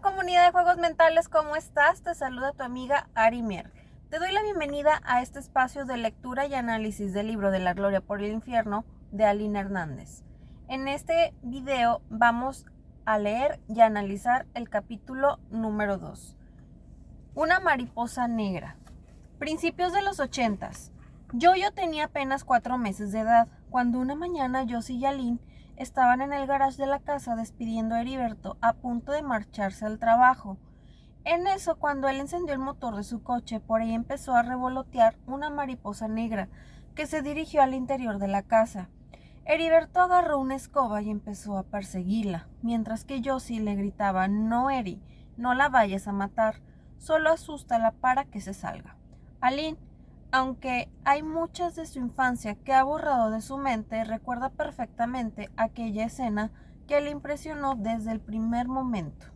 Hola comunidad de juegos mentales, ¿cómo estás? Te saluda tu amiga Ari Mier. Te doy la bienvenida a este espacio de lectura y análisis del libro de la Gloria por el Infierno de Alina Hernández. En este video vamos a leer y analizar el capítulo número 2. Una mariposa negra. Principios de los 80s. Yo tenía apenas 4 meses de edad, cuando una mañana Josie y Aline estaban en el garage de la casa despidiendo a Heriberto a punto de marcharse al trabajo. En eso, cuando él encendió el motor de su coche, por ahí empezó a revolotear una mariposa negra que se dirigió al interior de la casa. Heriberto agarró una escoba y empezó a perseguirla, mientras que Josie le gritaba: "No, Eri, no la vayas a matar, solo asústala para que se salga". Aline, aunque hay muchas de su infancia que ha borrado de su mente, recuerda perfectamente aquella escena que le impresionó desde el primer momento.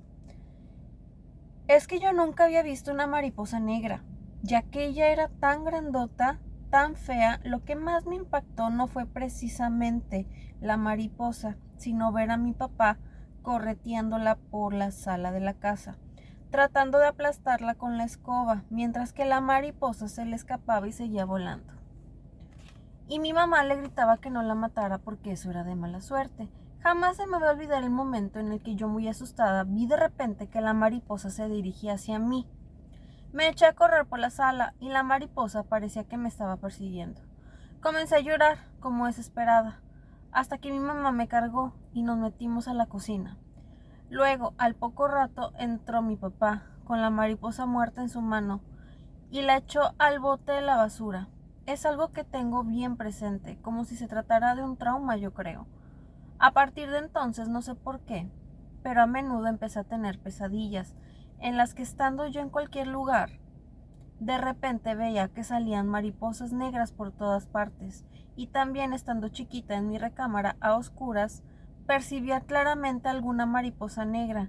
Es que yo nunca había visto una mariposa negra, ya que ella era tan grandota, tan fea. Lo que más me impactó no fue precisamente la mariposa, sino ver a mi papá correteándola por la sala de la casa, tratando de aplastarla con la escoba, mientras que la mariposa se le escapaba y seguía volando. Y mi mamá le gritaba que no la matara porque eso era de mala suerte. Jamás se me va a olvidar el momento en el que yo, muy asustada, vi de repente que la mariposa se dirigía hacia mí. Me eché a correr por la sala y la mariposa parecía que me estaba persiguiendo. Comencé a llorar como desesperada, hasta que mi mamá me cargó y nos metimos a la cocina. Luego, al poco rato, entró mi papá con la mariposa muerta en su mano y la echó al bote de la basura. Es algo que tengo bien presente, como si se tratara de un trauma, yo creo. A partir de entonces, no sé por qué, pero a menudo empecé a tener pesadillas en las que, estando yo en cualquier lugar, de repente veía que salían mariposas negras por todas partes, y también, estando chiquita en mi recámara a oscuras, percibía claramente alguna mariposa negra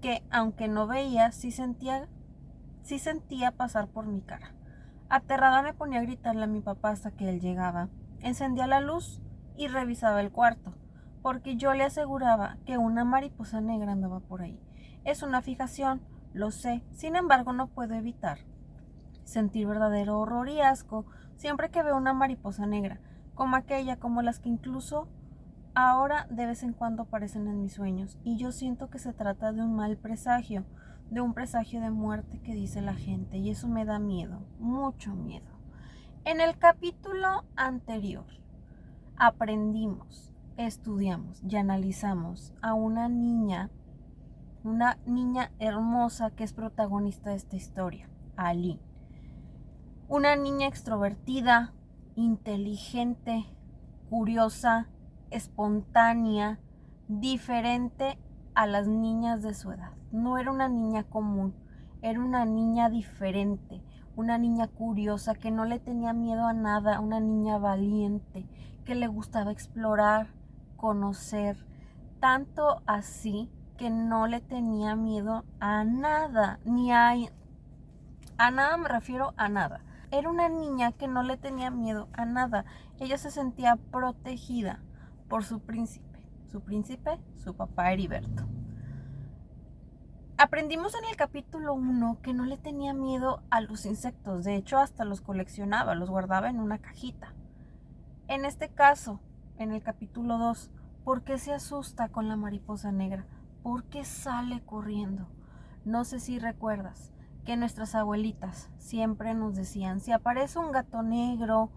que, aunque no veía, sí sentía pasar por mi cara. Aterrada me ponía a gritarle a mi papá hasta que él llegaba. Encendía la luz y revisaba el cuarto, porque yo le aseguraba que una mariposa negra andaba por ahí. Es una fijación, lo sé, sin embargo no puedo evitar sentir verdadero horror y asco siempre que veo una mariposa negra, como aquella, como las que incluso ahora de vez en cuando aparecen en mis sueños, y yo siento que se trata de un mal presagio, de un presagio de muerte que dice la gente, y eso me da miedo, mucho miedo. En el capítulo anterior aprendimos, estudiamos y analizamos a una niña hermosa que es protagonista de esta historia, Aline. Una niña extrovertida, inteligente, curiosa, espontánea, diferente a las niñas de su edad. No era una niña común, era una niña diferente, una niña curiosa que no le tenía miedo a nada, una niña valiente que le gustaba explorar, conocer, tanto así que no le tenía miedo a nada, a nada me refiero a nada. Era una niña que no le tenía miedo a nada. Ella se sentía protegida por su príncipe. Su papá Heriberto. Aprendimos en el capítulo 1 que no le tenía miedo a los insectos. De hecho, hasta los coleccionaba, los guardaba en una cajita. En este caso, en el capítulo 2, ¿por qué se asusta con la mariposa negra? ¿Por qué sale corriendo? No sé si recuerdas que nuestras abuelitas siempre nos decían: si aparece un gato negro,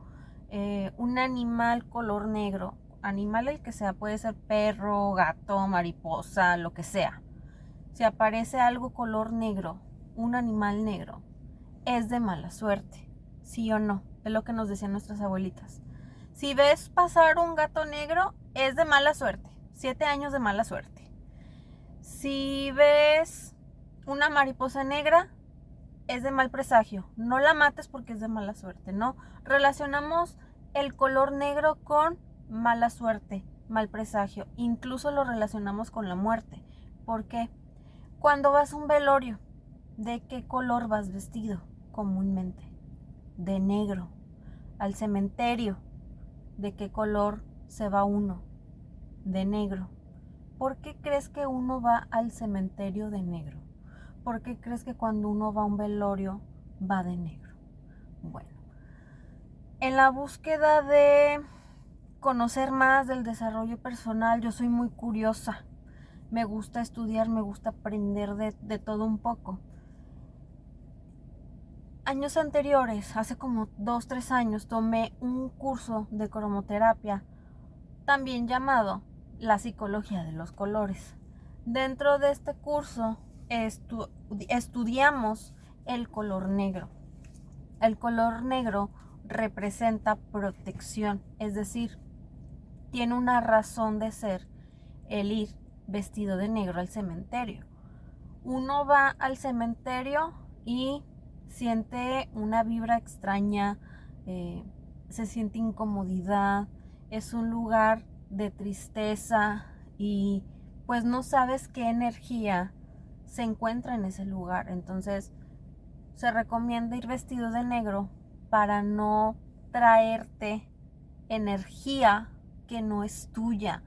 un animal color negro, animal el que sea, puede ser perro, gato, mariposa, lo que sea. Si aparece algo color negro, un animal negro, es de mala suerte. ¿Sí o no? Es lo que nos decían nuestras abuelitas. Si ves pasar un gato negro, es de mala suerte. 7 años de mala suerte. Si ves una mariposa negra, es de mal presagio. No la mates porque es de mala suerte, ¿no? Relacionamos el color negro con mala suerte, mal presagio. Incluso lo relacionamos con la muerte. ¿Por qué? Cuando vas a un velorio, ¿de qué color vas vestido comúnmente? De negro. Al cementerio, ¿de qué color se va uno? De negro. ¿por qué crees que uno va al cementerio de negro? ¿Por qué crees que cuando uno va a un velorio va de negro? Bueno, en la búsqueda de conocer más del desarrollo personal, yo soy muy curiosa. Me gusta estudiar, me gusta aprender de todo un poco. Años anteriores, hace como 2-3 años, tomé un curso de cromoterapia, también llamado la psicología de los colores. Dentro de este curso estudiamos el color negro. El color negro representa protección, es decir, tiene una razón de ser el ir vestido de negro al cementerio. Uno va al cementerio y siente una vibra extraña, se siente incomodidad, es un lugar de tristeza y pues no sabes qué energía se encuentra en ese lugar. Entonces se recomienda ir vestido de negro para no traerte energía que no es tuya,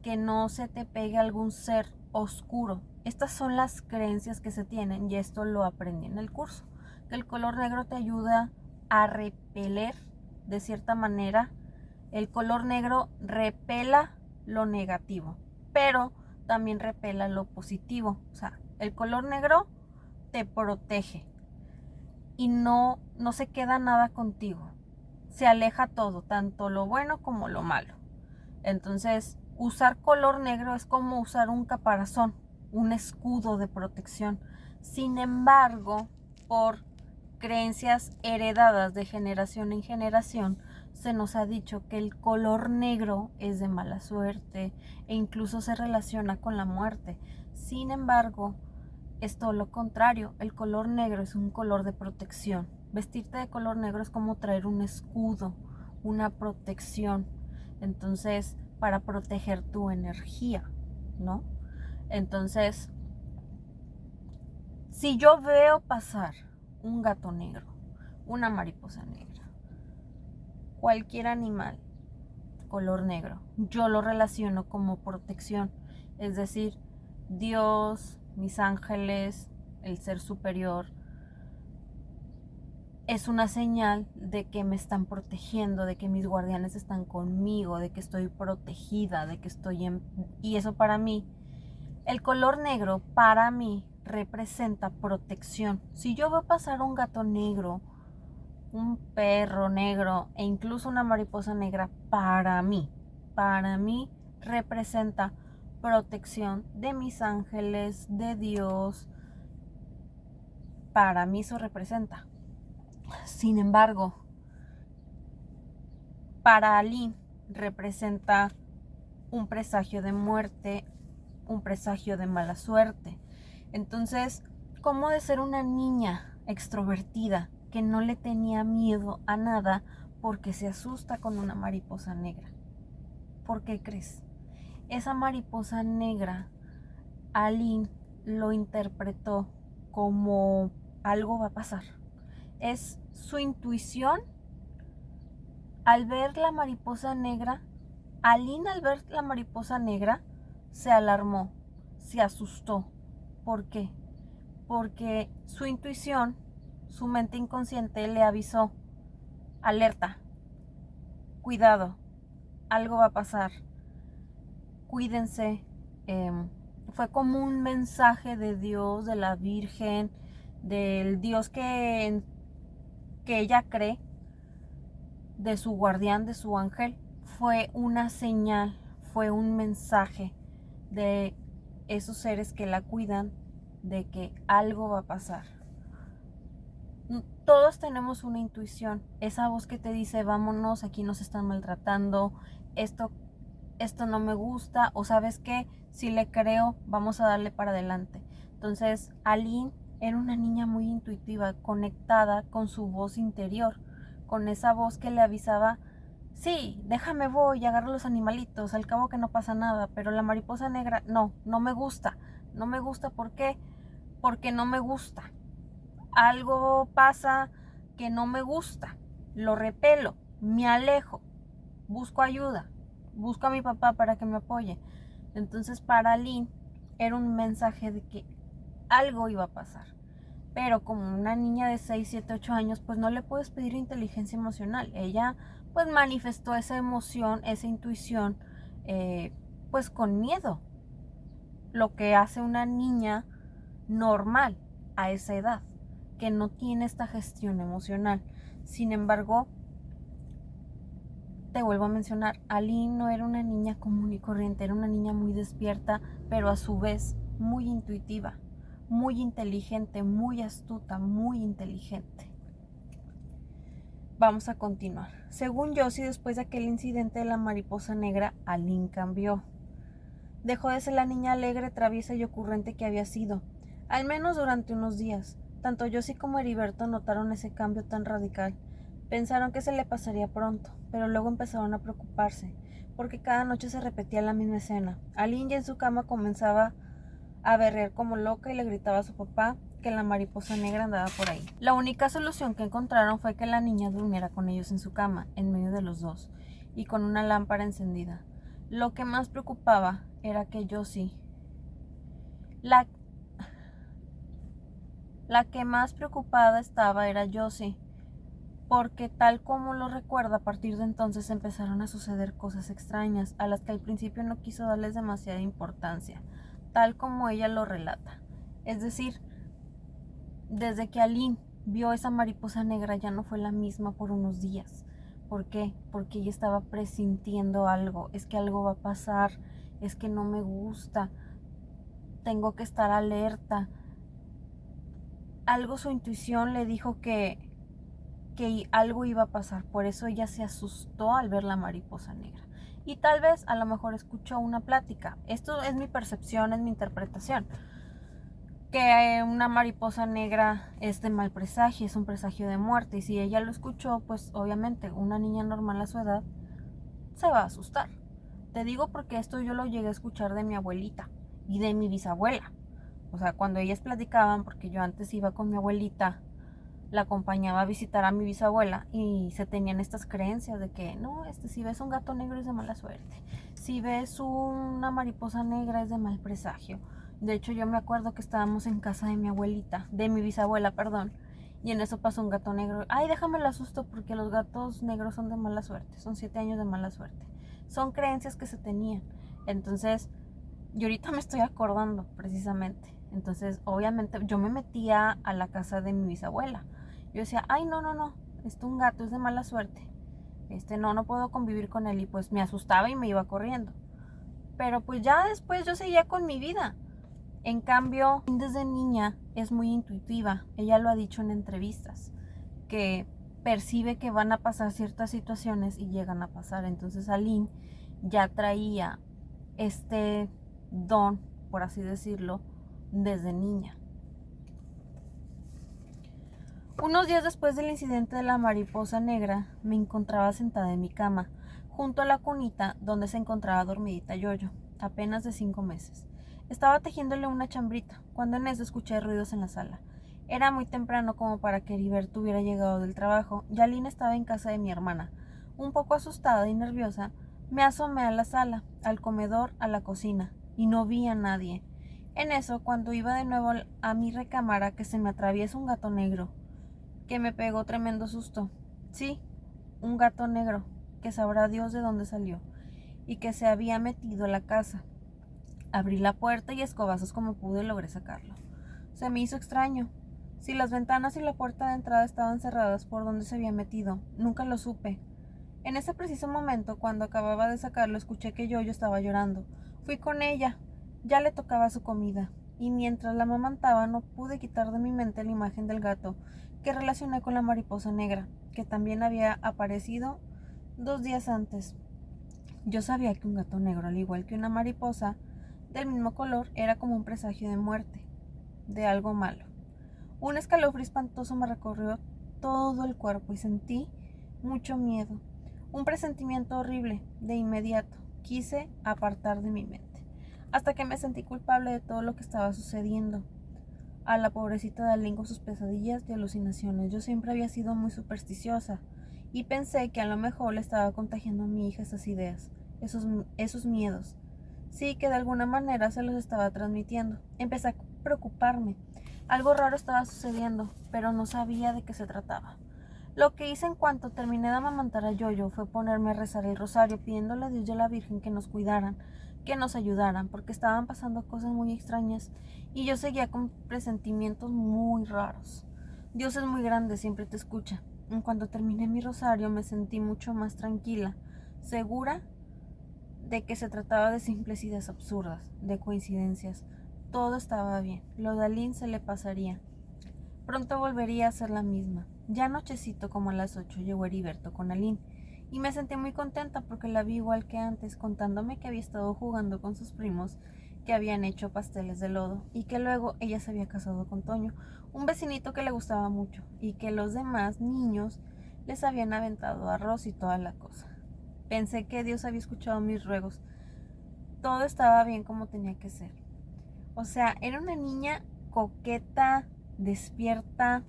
que no se te pegue algún ser oscuro. Estas son las creencias que se tienen y esto lo aprendí en el curso, que el color negro te ayuda a repeler de cierta manera. El color negro repela lo negativo, pero también repela lo positivo. O sea, el color negro te protege y no se queda nada contigo. Se aleja todo, tanto lo bueno como lo malo. Entonces, usar color negro es como usar un caparazón, un escudo de protección. Sin embargo, por creencias heredadas de generación en generación, se nos ha dicho que el color negro es de mala suerte e incluso se relaciona con la muerte. Sin embargo, es todo lo contrario. El color negro es un color de protección. Vestirte de color negro es como traer un escudo, una protección. Entonces, para proteger tu energía, ¿no? Entonces, si yo veo pasar un gato negro, una mariposa negra, cualquier animal color negro, yo lo relaciono como protección. Es decir, Dios, mis ángeles, el ser superior, es una señal de que me están protegiendo, de que mis guardianes están conmigo, de que estoy protegida, de que estoy en... Y eso para mí, el color negro para mí representa protección. Si yo veo pasar un gato negro, un perro negro e incluso una mariposa negra, para mí representa protección de mis ángeles, de Dios. Para mí eso representa. Sin embargo, para Aline representa un presagio de muerte, un presagio de mala suerte. Entonces, ¿cómo de ser una niña extrovertida que no le tenía miedo a nada porque se asusta con una mariposa negra? ¿Por qué crees? Esa mariposa negra, Aline lo interpretó como algo va a pasar. Es su intuición. Al ver la mariposa negra, Aline al ver la mariposa negra se alarmó, se asustó. ¿Por qué? Porque su intuición, su mente inconsciente le avisó, alerta, cuidado, algo va a pasar, cuídense. Fue como un mensaje de Dios, de la Virgen, del Dios que ella cree, de su guardián, de su ángel. Fue una señal, fue un mensaje de esos seres que la cuidan, de que algo va a pasar. Todos tenemos una intuición, esa voz que te dice vámonos, aquí nos están maltratando, esto no me gusta, o sabes qué, si le creo, vamos a darle para adelante. Entonces, Aline era una niña muy intuitiva, conectada con su voz interior, con esa voz que le avisaba, sí, déjame voy, agarro los animalitos, al cabo que no pasa nada, pero la mariposa negra, no me gusta. No me gusta, ¿por qué? Porque no me gusta. Algo pasa que no me gusta, lo repelo, me alejo, busco ayuda, busco a mi papá para que me apoye. Entonces para Aline era un mensaje de que algo iba a pasar. Pero como una niña de 6, 7, 8 años, pues no le puedes pedir inteligencia emocional. Ella pues manifestó esa emoción, esa intuición, pues con miedo. Lo que hace una niña normal a esa edad, que no tiene esta gestión emocional. Sin embargo, te vuelvo a mencionar, Aline no era una niña común y corriente, era una niña muy despierta, pero a su vez muy intuitiva, muy inteligente, muy astuta, muy inteligente. Vamos a continuar. Según Josie, después de aquel incidente de la mariposa negra, Aline cambió. Dejó de ser la niña alegre, traviesa y ocurrente que había sido, al menos durante unos días. Tanto Josie como Heriberto notaron ese cambio tan radical. Pensaron que se le pasaría pronto, pero luego empezaron a preocuparse, porque cada noche se repetía la misma escena. Aline ya en su cama comenzaba a berrear como loca y le gritaba a su papá que la mariposa negra andaba por ahí. La única solución que encontraron fue que la niña durmiera con ellos en su cama, en medio de los dos, y con una lámpara encendida. Lo que más preocupaba era que Josie, la que más preocupada estaba era Josie, porque tal como lo recuerda, a partir de entonces empezaron a suceder cosas extrañas, a las que al principio no quiso darles demasiada importancia, tal como ella lo relata. Es decir, desde que Aline vio esa mariposa negra ya no fue la misma por unos días. ¿Por qué? Porque ella estaba presintiendo algo. Es que algo va a pasar, es que no me gusta, tengo que estar alerta. Algo, su intuición le dijo que algo iba a pasar. Por eso ella se asustó al ver la mariposa negra. Y tal vez a lo mejor escuchó una plática. Esto es mi percepción, es mi interpretación. Que una mariposa negra es de mal presagio, es un presagio de muerte. Y si ella lo escuchó, pues obviamente una niña normal a su edad se va a asustar. Te digo porque esto yo lo llegué a escuchar de mi abuelita y de mi bisabuela. O sea, cuando ellas platicaban, porque yo antes iba con mi abuelita, la acompañaba a visitar a mi bisabuela y se tenían estas creencias de que no, si ves un gato negro es de mala suerte, si ves una mariposa negra es de mal presagio. De hecho, yo me acuerdo que estábamos en casa de mi abuelita, de mi bisabuela, perdón, y en eso pasó un gato negro. Ay, déjame lo asusto porque los gatos negros son de mala suerte, son 7 años de mala suerte. Son creencias que se tenían. Entonces, yo ahorita me estoy acordando precisamente. Entonces, obviamente, yo me metía a la casa de mi bisabuela. Yo decía, ay, no, un gato es de mala suerte. No puedo convivir con él. Y pues me asustaba y me iba corriendo. Pero pues ya después yo seguía con mi vida. En cambio, desde niña es muy intuitiva. Ella lo ha dicho en entrevistas, que percibe que van a pasar ciertas situaciones y llegan a pasar. Entonces Aline ya traía este don, por así decirlo, desde niña. Unos días después del incidente de la mariposa negra, me encontraba sentada en mi cama, junto a la cunita donde se encontraba dormidita Yoyo, apenas de 5 meses. Estaba tejiéndole una chambrita, cuando en eso escuché ruidos en la sala. Era muy temprano como para que Heriberto hubiera llegado del trabajo, y Aline estaba en casa de mi hermana. Un poco asustada y nerviosa, me asomé a la sala, al comedor, a la cocina, y no vi a nadie. En eso, cuando iba de nuevo a mi recámara, que se me atraviesa un gato negro, que me pegó tremendo susto. Sí, un gato negro, que sabrá Dios de dónde salió, y que se había metido a la casa. Abrí la puerta y a escobazos como pude logré sacarlo. Se me hizo extraño. Si las ventanas y la puerta de entrada estaban cerradas, ¿por dónde se había metido? Nunca lo supe. En ese preciso momento, cuando acababa de sacarlo, escuché que Yoyo estaba llorando. Fui con ella. Ya le tocaba su comida. Y mientras la amamantaba, no pude quitar de mi mente la imagen del gato que relacioné con la mariposa negra, que también había aparecido 2 días antes. Yo sabía que un gato negro, al igual que una mariposa del mismo color, era como un presagio de muerte, de algo malo. Un escalofrío espantoso me recorrió todo el cuerpo y sentí mucho miedo, un presentimiento horrible. De inmediato quise apartar de mi mente, hasta que me sentí culpable de todo lo que estaba sucediendo. A la pobrecita de Aline con sus pesadillas y alucinaciones. Yo siempre había sido muy supersticiosa y pensé que a lo mejor le estaba contagiando a mi hija esas ideas, esos miedos. Sí, que de alguna manera se los estaba transmitiendo. Empecé a preocuparme. Algo raro estaba sucediendo, pero no sabía de qué se trataba. Lo que hice en cuanto terminé de amamantar a Yoyo fue ponerme a rezar el rosario pidiéndole a Dios y a la Virgen que nos cuidaran, que nos ayudaran, porque estaban pasando cosas muy extrañas y yo seguía con presentimientos muy raros. Dios es muy grande, siempre te escucha. En cuanto terminé mi rosario me sentí mucho más tranquila, segura de que se trataba de simples ideas absurdas, de coincidencias. Todo estaba bien, lo de Aline se le pasaría. Pronto volvería a ser la misma. Ya anochecito, como a las 8, llegó Heriberto con Aline y me sentí muy contenta porque la vi igual que antes, contándome que había estado jugando con sus primos, que habían hecho pasteles de lodo y que luego ella se había casado con Toño, un vecinito que le gustaba mucho, y que los demás niños les habían aventado arroz y toda la cosa. Pensé que Dios había escuchado mis ruegos. Todo estaba bien como tenía que ser. O sea, era una niña coqueta, despierta,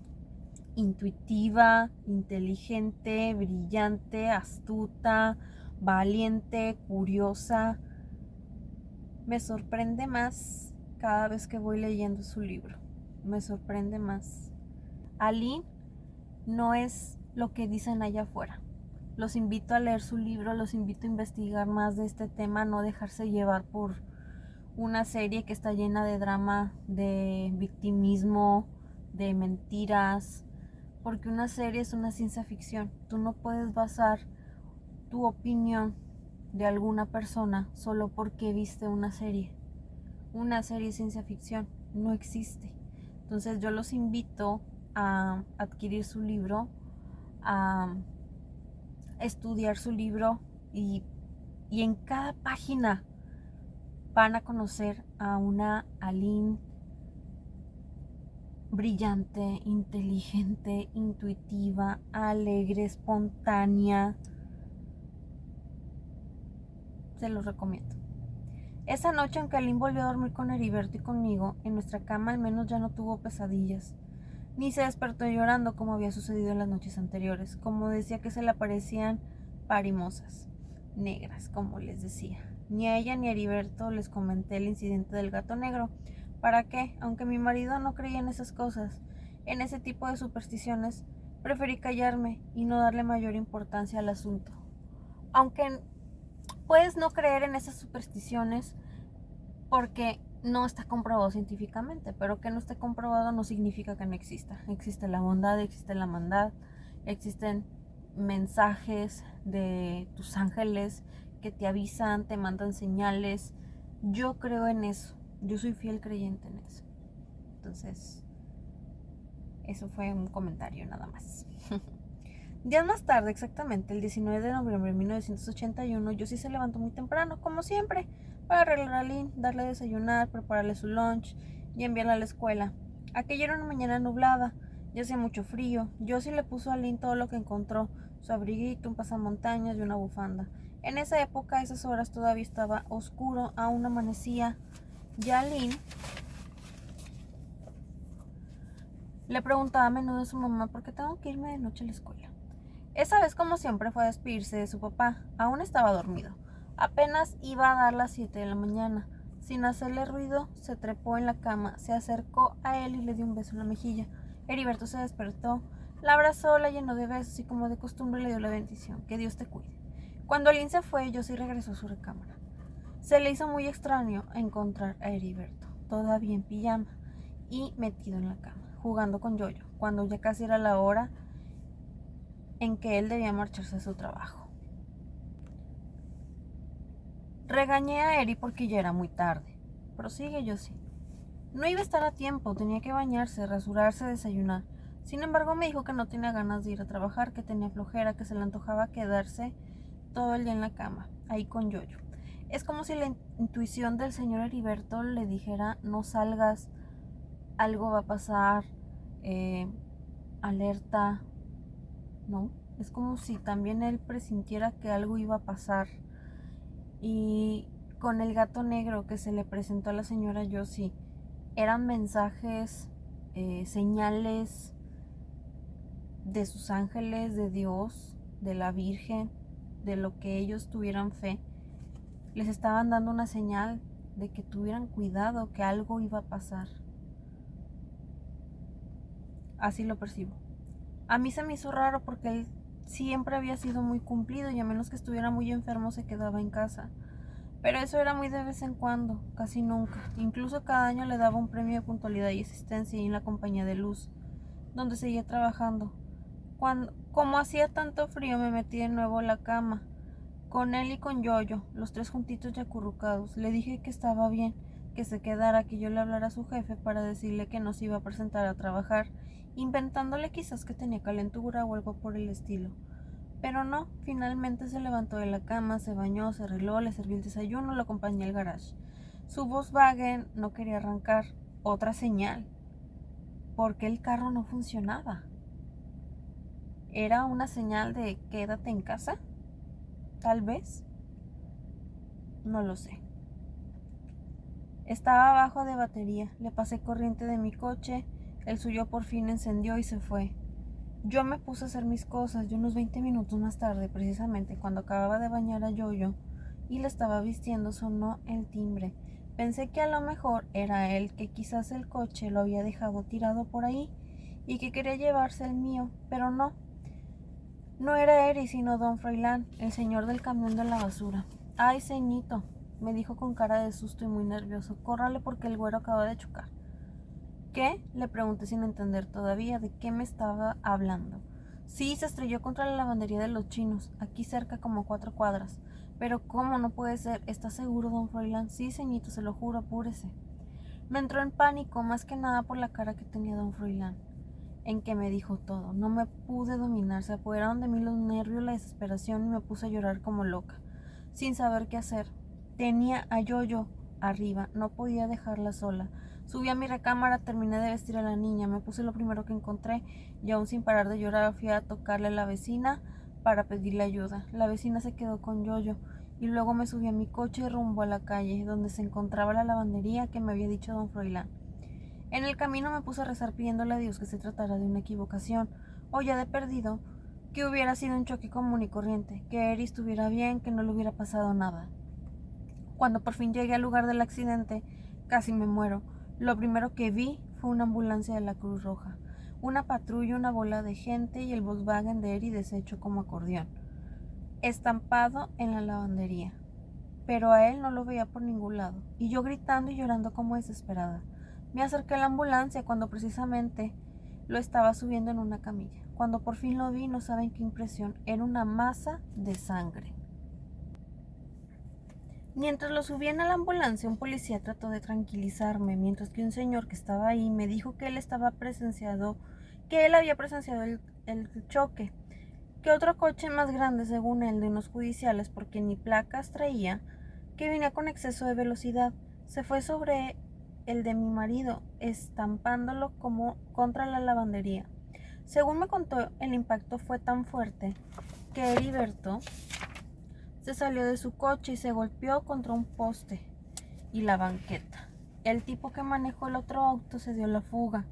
intuitiva, inteligente, brillante, astuta, valiente, curiosa. Me sorprende más cada vez que voy leyendo su libro. Me sorprende más. Aline no es lo que dicen allá afuera. Los invito a leer su libro, los invito a investigar más de este tema, no dejarse llevar por una serie que está llena de drama, de victimismo, de mentiras, porque una serie es una ciencia ficción. Tú no puedes basar tu opinión de alguna persona solo porque viste una serie. Una serie de ciencia ficción no existe. Entonces yo los invito a adquirir su libro, a estudiar su libro y en cada página van a conocer a una Aline brillante, inteligente, intuitiva, alegre, espontánea. Se los recomiendo. Esa noche, aunque Aline volvió a dormir con Heriberto y conmigo, en nuestra cama al menos ya no tuvo pesadillas, ni se despertó llorando como había sucedido en las noches anteriores, como decía que se le aparecían parimosas, negras, como les decía. Ni a ella ni a Heriberto les comenté el incidente del gato negro. ¿Para qué? Aunque mi marido no creía en esas cosas, en ese tipo de supersticiones, preferí callarme y no darle mayor importancia al asunto. Aunque puedes no creer en esas supersticiones porque no está comprobado científicamente, pero que no esté comprobado no significa que no exista. Existe la bondad, existe la maldad, existen mensajes de tus ángeles que te avisan, te mandan señales. Yo creo en eso, yo soy fiel creyente en eso. Entonces, eso fue un comentario nada más. Días más tarde, exactamente el 19 de noviembre de 1981, Josie se levantó muy temprano, como siempre, para arreglar a Aline, darle a desayunar, prepararle su lunch y enviarla a la escuela. Aquella era una mañana nublada, ya hacía mucho frío. Josie le puso a Aline todo lo que encontró, su abriguito, un pasamontañas y una bufanda. En esa época, a esas horas, todavía estaba oscuro, aún amanecía. Ya Aline le preguntaba a menudo a su mamá por qué tengo que irme de noche a la escuela. Esa vez, como siempre, fue a despedirse de su papá. Aún estaba dormido. Apenas iba a dar las 7 de la mañana. Sin hacerle ruido, se trepó en la cama, se acercó a él y le dio un beso en la mejilla. Heriberto se despertó, la abrazó, la llenó de besos y, como de costumbre, le dio la bendición. Que Dios te cuide. Cuando Aline se fue, Josie regresó a su recámara. Se le hizo muy extraño encontrar a Heriberto, todavía en pijama y metido en la cama, jugando con Yoyo, cuando ya casi era la hora en que él debía marcharse a su trabajo. Regañé a Eri porque ya era muy tarde. Prosigue Josie. No iba a estar a tiempo, tenía que bañarse, rasurarse, desayunar. Sin embargo, me dijo que no tenía ganas de ir a trabajar, que tenía flojera, que se le antojaba quedarse todo el día en la cama, ahí con Yoyo. Es como si la intuición del señor Heriberto le dijera: no salgas, algo va a pasar, alerta. No, es como si también él presintiera que algo iba a pasar. Y con el gato negro que se le presentó a la señora Josie, eran mensajes, señales de sus ángeles, de Dios, de la Virgen, de lo que ellos tuvieran fe. Les estaban dando una señal de que tuvieran cuidado, que algo iba a pasar. Así lo percibo. A mí se me hizo raro porque él siempre había sido muy cumplido y a menos que estuviera muy enfermo se quedaba en casa. Pero eso era muy de vez en cuando, casi nunca. Incluso cada año le daba un premio de puntualidad y asistencia y en la compañía de luz, donde seguía trabajando. Como hacía tanto frío, me metí de nuevo en la cama, con él y con Yoyo, los tres juntitos y acurrucados. Le dije que estaba bien, que se quedara, que yo le hablara a su jefe para decirle que no se iba a presentar a trabajar, inventándole quizás que tenía calentura o algo por el estilo. Pero no, finalmente se levantó de la cama, se bañó, se arregló, le serví el desayuno, lo acompañé al garage. Su Volkswagen no quería arrancar, otra señal, porque el carro no funcionaba. ¿Era una señal de quédate en casa? Tal vez. No lo sé. Estaba abajo de batería, le pasé corriente de mi coche, el suyo por fin encendió y se fue. Yo me puse a hacer mis cosas y unos 20 minutos más tarde, precisamente cuando acababa de bañar a Yoyo y le estaba vistiendo, sonó el timbre. Pensé que a lo mejor era él, que quizás el coche lo había dejado tirado por ahí y que quería llevarse el mío, pero no. No era Eri, sino don Froilán, el señor del camión de la basura. Ay, ceñito, me dijo con cara de susto y muy nervioso. Córrale porque el güero acaba de chocar. ¿Qué? Le pregunté sin entender todavía de qué me estaba hablando. Sí, se estrelló contra la lavandería de los chinos, aquí cerca como 4 cuadras. Pero ¿cómo? No puede ser. ¿Está seguro, don Froilán? Sí, ceñito, se lo juro, apúrese. Me entró en pánico, más que nada por la cara que tenía don Froilán, en que me dijo todo. No me pude dominar, se apoderaron de mí los nervios, la desesperación y me puse a llorar como loca, sin saber qué hacer. Tenía a Yoyo arriba, no podía dejarla sola. Subí a mi recámara, terminé de vestir a la niña, me puse lo primero que encontré y aún sin parar de llorar fui a tocarle a la vecina para pedirle ayuda. La vecina se quedó con Yoyo y luego me subí a mi coche rumbo a la calle donde se encontraba la lavandería que me había dicho don Froilán. En el camino me puse a rezar pidiéndole a Dios que se tratara de una equivocación, o ya de perdido, que hubiera sido un choque común y corriente, que Eri estuviera bien, que no le hubiera pasado nada. Cuando por fin llegué al lugar del accidente, casi me muero. Lo primero que vi fue una ambulancia de la Cruz Roja, una patrulla, una bola de gente y el Volkswagen de Eri deshecho como acordeón, estampado en la lavandería. Pero a él no lo veía por ningún lado, y yo gritando y llorando como desesperada. Me acerqué a la ambulancia cuando precisamente lo estaba subiendo en una camilla. Cuando por fin lo vi, no saben qué impresión, era una masa de sangre. Mientras lo subían a la ambulancia, un policía trató de tranquilizarme, mientras que un señor que estaba ahí me dijo que él había presenciado el choque, que otro coche más grande, según él, de unos judiciales, porque ni placas traía, que venía con exceso de velocidad, se fue sobre el de mi marido, estampándolo como contra la lavandería. Según me contó, el impacto fue tan fuerte que Heriberto se salió de su coche y se golpeó contra un poste y la banqueta. El tipo que manejó el otro auto se dio la fuga.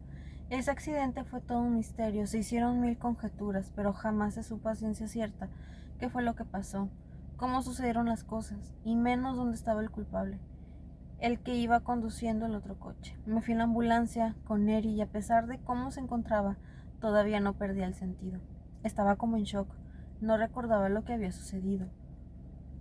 Ese accidente fue todo un misterio, se hicieron 1000 conjeturas, pero jamás se supo a ciencia cierta qué fue lo que pasó, cómo sucedieron las cosas, y menos dónde estaba el culpable, el que iba conduciendo el otro coche. Me fui a la ambulancia con Eri y a pesar de cómo se encontraba, todavía no perdía el sentido. Estaba como en shock, no recordaba lo que había sucedido.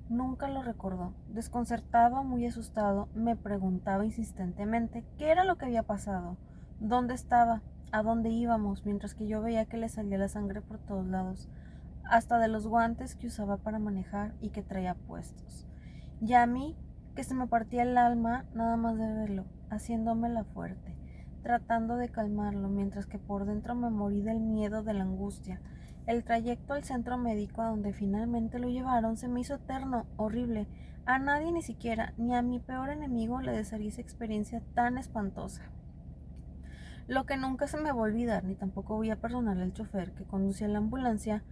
Nunca lo recordó. Desconcertado, muy asustado, me preguntaba insistentemente qué era lo que había pasado, dónde estaba, a dónde íbamos, mientras que yo veía que le salía la sangre por todos lados, hasta de los guantes que usaba para manejar y que traía puestos. Y a mí, que se me partía el alma nada más de verlo, haciéndomela fuerte, tratando de calmarlo, mientras que por dentro me morí del miedo, de la angustia. El trayecto al centro médico a donde finalmente lo llevaron se me hizo eterno, horrible. A nadie, ni siquiera, ni a mi peor enemigo, le desearía esa experiencia tan espantosa. Lo que nunca se me va a olvidar, ni tampoco voy a perdonarle al chofer que conducía la ambulancia,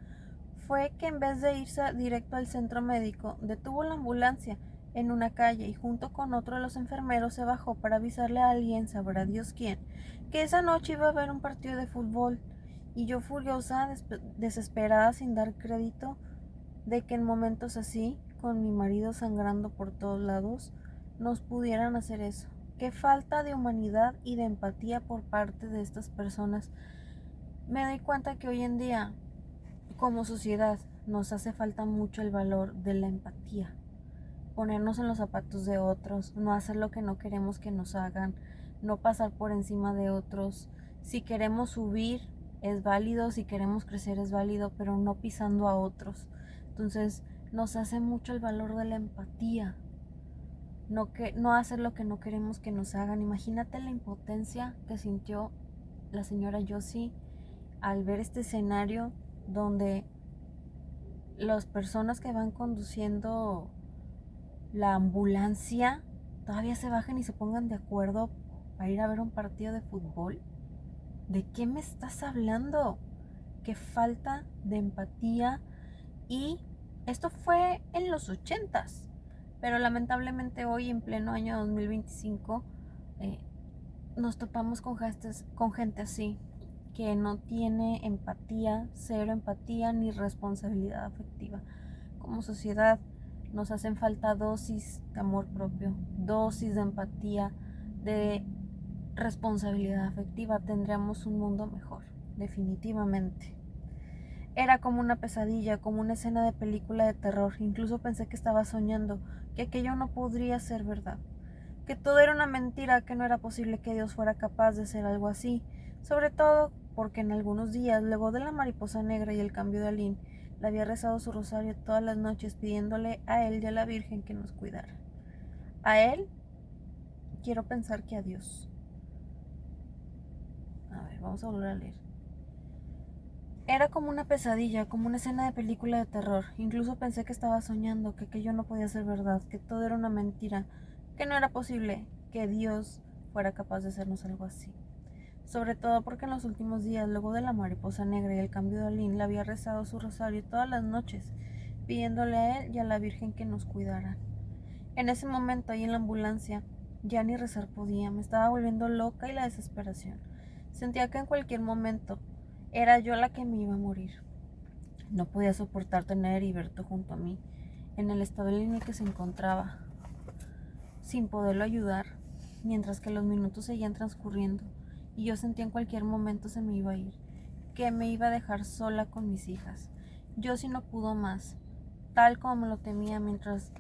fue que en vez de irse directo al centro médico, detuvo la ambulancia en una calle y junto con otro de los enfermeros se bajó para avisarle a alguien, sabrá Dios quién, que esa noche iba a haber un partido de fútbol. Y yo furiosa, desesperada, sin dar crédito de que en momentos así, con mi marido sangrando por todos lados, nos pudieran hacer eso. Qué falta de humanidad y de empatía por parte de estas personas. Me doy cuenta que hoy en día, como sociedad, nos hace falta mucho el valor de la empatía. Ponernos en los zapatos de otros, no hacer lo que no queremos que nos hagan, no pasar por encima de otros. Si queremos subir, es válido, si queremos crecer, es válido, pero no pisando a otros. Entonces, nos hace mucho el valor de la empatía. No hacer lo que no queremos que nos hagan. Imagínate la impotencia que sintió la señora Josie al ver este escenario donde las personas que van conduciendo la ambulancia todavía se bajen y se pongan de acuerdo para ir a ver un partido de fútbol. ¿De qué me estás hablando? Qué falta de empatía. Y esto fue en los 80s, pero lamentablemente hoy, en pleno año 2025, nos topamos con gente así, que no tiene empatía, cero empatía ni responsabilidad afectiva. Como sociedad nos hacen falta dosis de amor propio, dosis de empatía, de responsabilidad afectiva. Tendríamos un mundo mejor, definitivamente. Era como una pesadilla, como una escena de película de terror. Incluso pensé que estaba soñando, que aquello no podría ser verdad, que todo era una mentira, que no era posible que Dios fuera capaz de hacer algo así. Sobre todo porque en algunos días, luego de la mariposa negra y el cambio de Aline, le había rezado su rosario todas las noches pidiéndole a él y a la Virgen que nos cuidara. A él, quiero pensar que a Dios. A ver, vamos a volver a leer. Era como una pesadilla, como una escena de película de terror. Incluso pensé que estaba soñando, que aquello no podía ser verdad, que todo era una mentira, que no era posible que Dios fuera capaz de hacernos algo así. Sobre todo porque en los últimos días, luego de la mariposa negra y el cambio de Aline, le había rezado su rosario todas las noches, pidiéndole a él y a la Virgen que nos cuidaran. En ese momento, ahí en la ambulancia, ya ni rezar podía, me estaba volviendo loca y la desesperación. Sentía que en cualquier momento era yo la que me iba a morir. No podía soportar tener a Heriberto junto a mí, en el estado en el que se encontraba, sin poderlo ayudar, mientras que los minutos seguían transcurriendo y yo sentía en cualquier momento se me iba a ir, que me iba a dejar sola con mis hijas. Josie no pudo más, tal como me lo temía. Mientras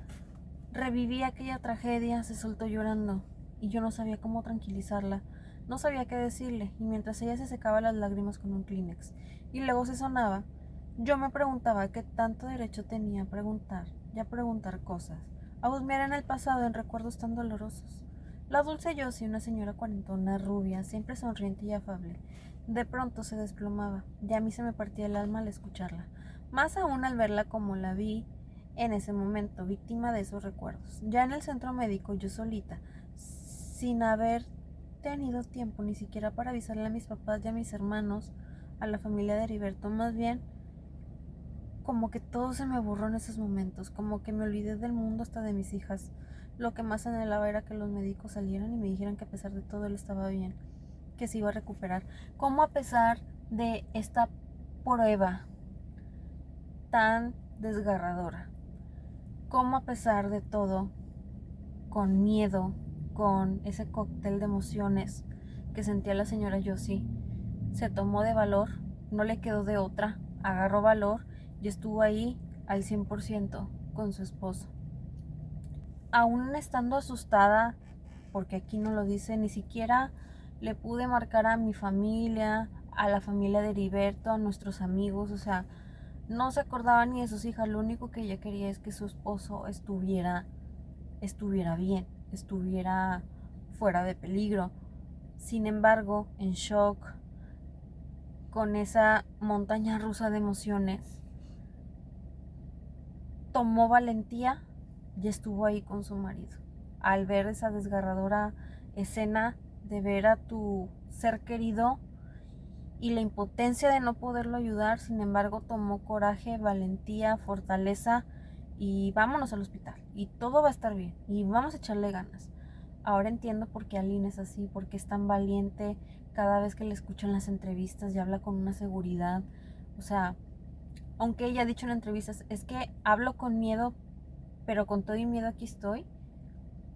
revivía aquella tragedia, se soltó llorando y yo no sabía cómo tranquilizarla. No sabía qué decirle, y mientras ella se secaba las lágrimas con un Kleenex y luego se sonaba, yo me preguntaba qué tanto derecho tenía a preguntar y a preguntar cosas, a husmear en el pasado en recuerdos tan dolorosos. La dulce Josie, una señora cuarentona, rubia, siempre sonriente y afable, de pronto se desplomaba, y a mí se me partía el alma al escucharla, más aún al verla como la vi en ese momento, víctima de esos recuerdos. Ya en el centro médico, yo solita, sin haber tenido tiempo ni siquiera para avisarle a mis papás y a mis hermanos, a la familia de Heriberto. Más bien, como que todo se me borró en esos momentos, como que me olvidé del mundo, hasta de mis hijas. Lo que más anhelaba era que los médicos salieran y me dijeran que a pesar de todo él estaba bien, que se iba a recuperar. Como a pesar de esta prueba tan desgarradora, como a pesar de todo, con miedo, con ese cóctel de emociones que sentía la señora Josie, se tomó de valor, no le quedó de otra, agarró valor y estuvo ahí al 100% con su esposo. Aún estando asustada, porque aquí no lo dice, ni siquiera le pude marcar a mi familia, a la familia de Heriberto, a nuestros amigos, o sea, no se acordaba ni de sus hijas. Lo único que ella quería es que su esposo estuviera bien, estuviera fuera de peligro. Sin embargo, en shock, con esa montaña rusa de emociones, tomó valentía y estuvo ahí con su marido. Al ver esa desgarradora escena de ver a tu ser querido y la impotencia de no poderlo ayudar, sin embargo, tomó coraje, valentía, fortaleza y vámonos al hospital y todo va a estar bien y vamos a echarle ganas. Ahora entiendo por qué Aline es así, porque es tan valiente cada vez que le escuchan las entrevistas y habla con una seguridad. O sea, aunque ella ha dicho en entrevistas, es que hablo con miedo pero con todo y miedo aquí estoy.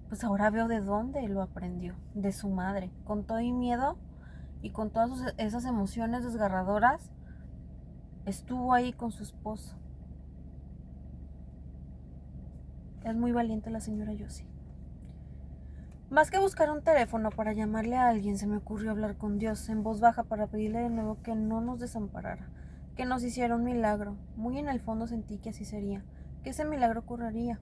Pues ahora veo de dónde lo aprendió, de su madre. Con todo y miedo y con todas esas emociones desgarradoras, estuvo ahí con su esposo. Es muy valiente la señora Josie. Más que buscar un teléfono para llamarle a alguien, se me ocurrió hablar con Dios en voz baja para pedirle de nuevo que no nos desamparara, que nos hiciera un milagro. Muy en el fondo sentí que así sería, que ese milagro ocurriría.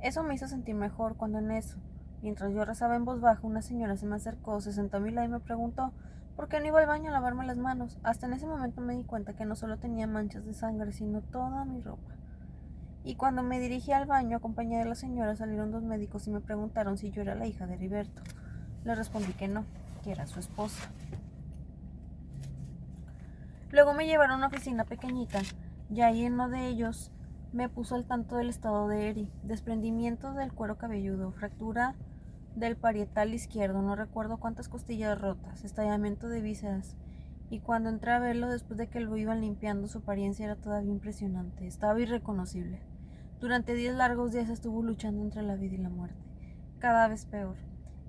Eso me hizo sentir mejor cuando en eso, mientras yo rezaba en voz baja, una señora se me acercó, se sentó a mi lado y me preguntó por qué no iba al baño a lavarme las manos. Hasta en ese momento me di cuenta que no solo tenía manchas de sangre, sino toda mi ropa. Y cuando me dirigí al baño acompañada de la señora, salieron 2 médicos y me preguntaron si yo era la hija de Heriberto. Les respondí que no, que era su esposa. Luego me llevaron a una oficina pequeñita y ahí uno de ellos me puso al tanto del estado de Eri: desprendimiento del cuero cabelludo, fractura del parietal izquierdo, no recuerdo cuántas costillas rotas, estallamiento de vísceras. Y cuando entré a verlo después de que lo iban limpiando, su apariencia era todavía impresionante, estaba irreconocible. Durante 10 largos días estuvo luchando entre la vida y la muerte, cada vez peor,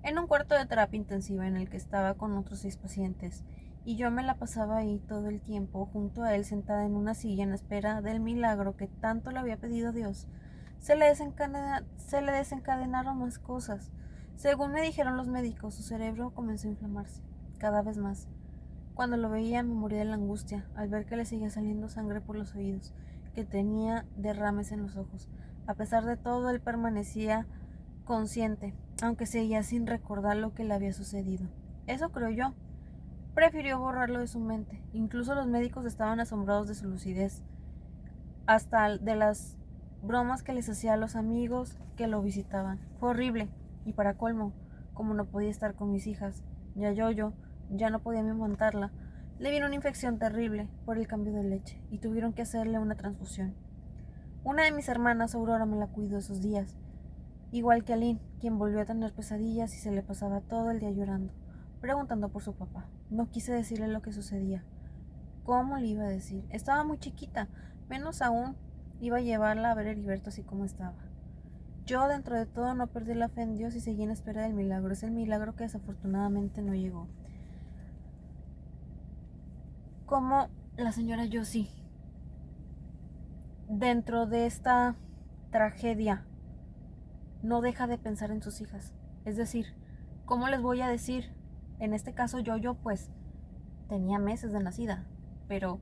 en un cuarto de terapia intensiva en el que estaba con otros 6 pacientes, y yo me la pasaba ahí todo el tiempo, junto a él, sentada en una silla en espera del milagro que tanto le había pedido Dios. Se le desencadenaron más cosas. Según me dijeron los médicos, su cerebro comenzó a inflamarse, cada vez más. Cuando lo veía me moría de la angustia, al ver que le seguía saliendo sangre por los oídos, que tenía derrames en los ojos. A pesar de todo, él permanecía consciente, aunque seguía sin recordar lo que le había sucedido. Eso creo yo. Prefirió borrarlo de su mente. Incluso los médicos estaban asombrados de su lucidez, hasta de las bromas que les hacía a los amigos que lo visitaban. Fue horrible. Y para colmo, como no podía estar con mis hijas, ya no podía amamantarla, le vino una infección terrible por el cambio de leche y tuvieron que hacerle una transfusión. Una de mis hermanas, Aurora, me la cuidó esos días, igual que Aline, quien volvió a tener pesadillas y se le pasaba todo el día llorando, preguntando por su papá. No quise decirle lo que sucedía. ¿Cómo le iba a decir? Estaba muy chiquita, menos aún iba a llevarla a ver a Heriberto así como estaba. Yo, dentro de todo, no perdí la fe en Dios y seguí en espera del milagro. Es el milagro que desafortunadamente no llegó. Como la señora Josie, dentro de esta tragedia, no deja de pensar en sus hijas. Es decir, ¿cómo les voy a decir? En este caso yo pues tenía meses de nacida, pero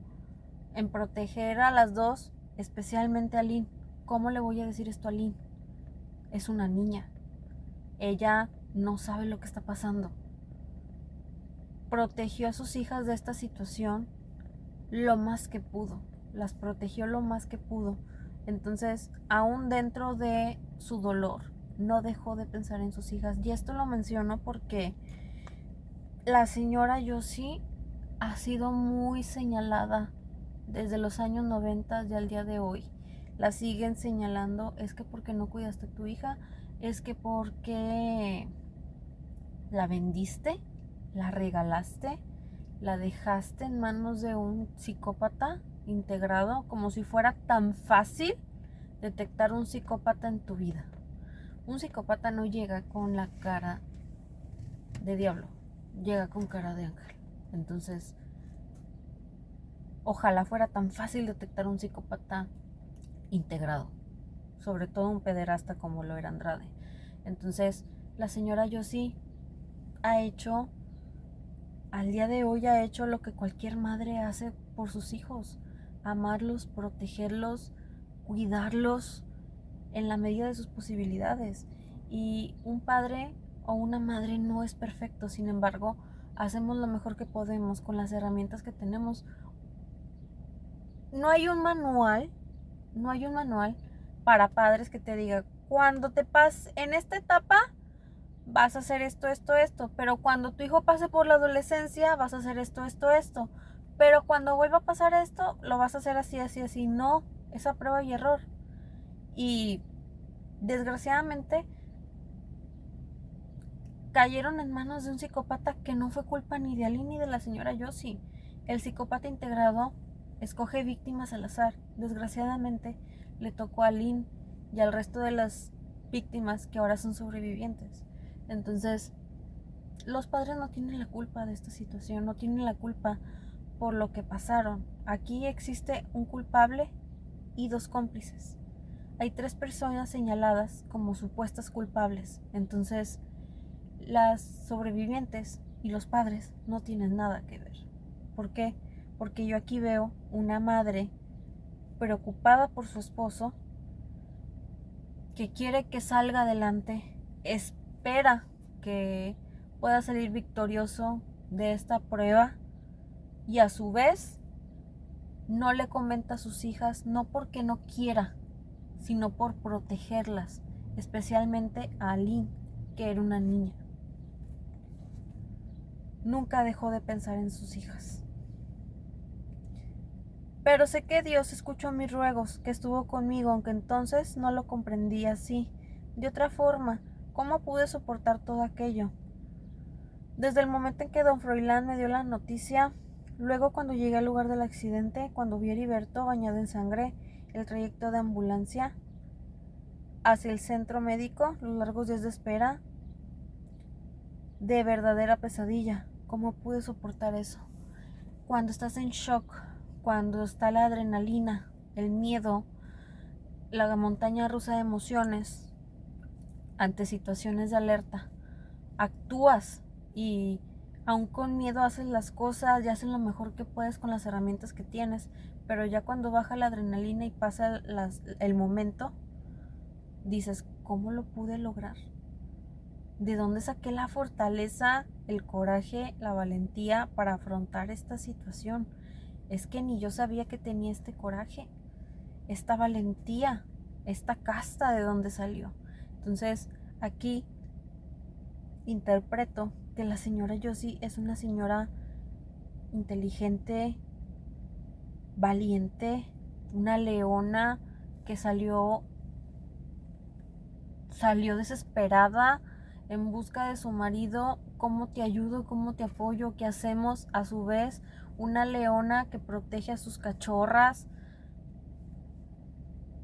en proteger a las dos, especialmente a Lynn, ¿cómo le voy a decir esto a Lynn? Es una niña. Ella no sabe lo que está pasando. Protegió a sus hijas de esta situación lo más que pudo. Las protegió lo más que pudo. Entonces, aún dentro de su dolor, no dejó de pensar en sus hijas. Y esto lo menciono porque la señora Josie ha sido muy señalada desde los años 90 y al día de hoy. La siguen señalando, es que porque no cuidaste a tu hija, es que porque la vendiste, la regalaste, la dejaste en manos de un psicópata integrado, como si fuera tan fácil detectar un psicópata en tu vida. Un psicópata no llega con la cara de diablo, llega con cara de ángel. Entonces, ojalá fuera tan fácil detectar un psicópata integrado, sobre todo un pederasta como lo era Andrade. Entonces, la señora Josie al día de hoy ha hecho lo que cualquier madre hace por sus hijos: amarlos, protegerlos, cuidarlos en la medida de sus posibilidades. Y un padre o una madre no es perfecto, sin embargo, hacemos lo mejor que podemos con las herramientas que tenemos. No hay un manual para padres que te diga: cuando te pases en esta etapa vas a hacer esto, pero cuando tu hijo pase por la adolescencia vas a hacer esto, pero cuando vuelva a pasar esto lo vas a hacer así. No, es a prueba y error. Y desgraciadamente cayeron en manos de un psicópata que no fue culpa ni de Aline ni de la señora Josie. El psicópata integrado escoge víctimas al azar. Desgraciadamente le tocó a Aline y al resto de las víctimas que ahora son sobrevivientes. Entonces, los padres no tienen la culpa de esta situación, no tienen la culpa por lo que pasaron. Aquí existe un culpable y 2 cómplices. Hay 3 personas señaladas como supuestas culpables. Entonces, las sobrevivientes y los padres no tienen nada que ver. ¿Por qué? Porque yo aquí veo una madre preocupada por su esposo, que quiere que salga adelante, espera que pueda salir victorioso de esta prueba, y a su vez no le comenta a sus hijas, no porque no quiera, sino por protegerlas, especialmente a Aline, que era una niña. Nunca dejó de pensar en sus hijas. Pero sé que Dios escuchó mis ruegos, que estuvo conmigo, aunque entonces no lo comprendí así. De otra forma, ¿cómo pude soportar todo aquello? Desde el momento en que don Froilán me dio la noticia, luego cuando llegué al lugar del accidente, cuando vi a Heriberto bañado en sangre, el trayecto de ambulancia hacia el centro médico, los largos días de espera, de verdadera pesadilla. ¿Cómo pude soportar eso? Cuando estás en shock, cuando está la adrenalina, el miedo, la montaña rusa de emociones, ante situaciones de alerta, actúas y aún con miedo haces las cosas y haces lo mejor que puedes con las herramientas que tienes, pero ya cuando baja la adrenalina y pasa el momento, dices, ¿cómo lo pude lograr? ¿De dónde saqué la fortaleza, el coraje, la valentía para afrontar esta situación? Es que ni yo sabía que tenía este coraje, esta valentía, esta casta de dónde salió. Entonces, aquí interpreto que la señora Josie es una señora inteligente, valiente, una leona que salió desesperada en busca de su marido. ¿Cómo te ayudo? ¿Cómo te apoyo? ¿Qué hacemos? A su vez, una leona que protege a sus cachorras.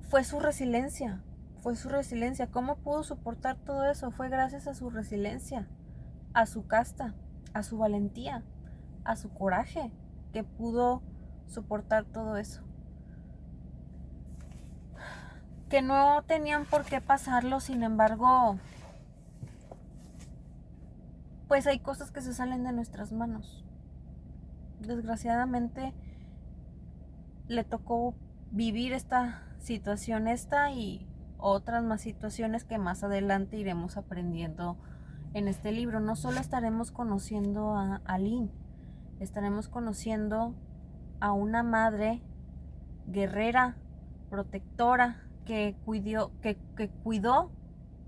Fue su resiliencia. ¿Cómo pudo soportar todo eso? Fue gracias a su resiliencia, a su casta, a su valentía, a su coraje, que pudo soportar todo eso. Que no tenían por qué pasarlo, sin embargo, pues hay cosas que se salen de nuestras manos. Desgraciadamente le tocó vivir esta situación y otras más situaciones que más adelante iremos aprendiendo en este libro. No solo estaremos conociendo a Aline, estaremos conociendo a una madre guerrera, protectora, que cuidó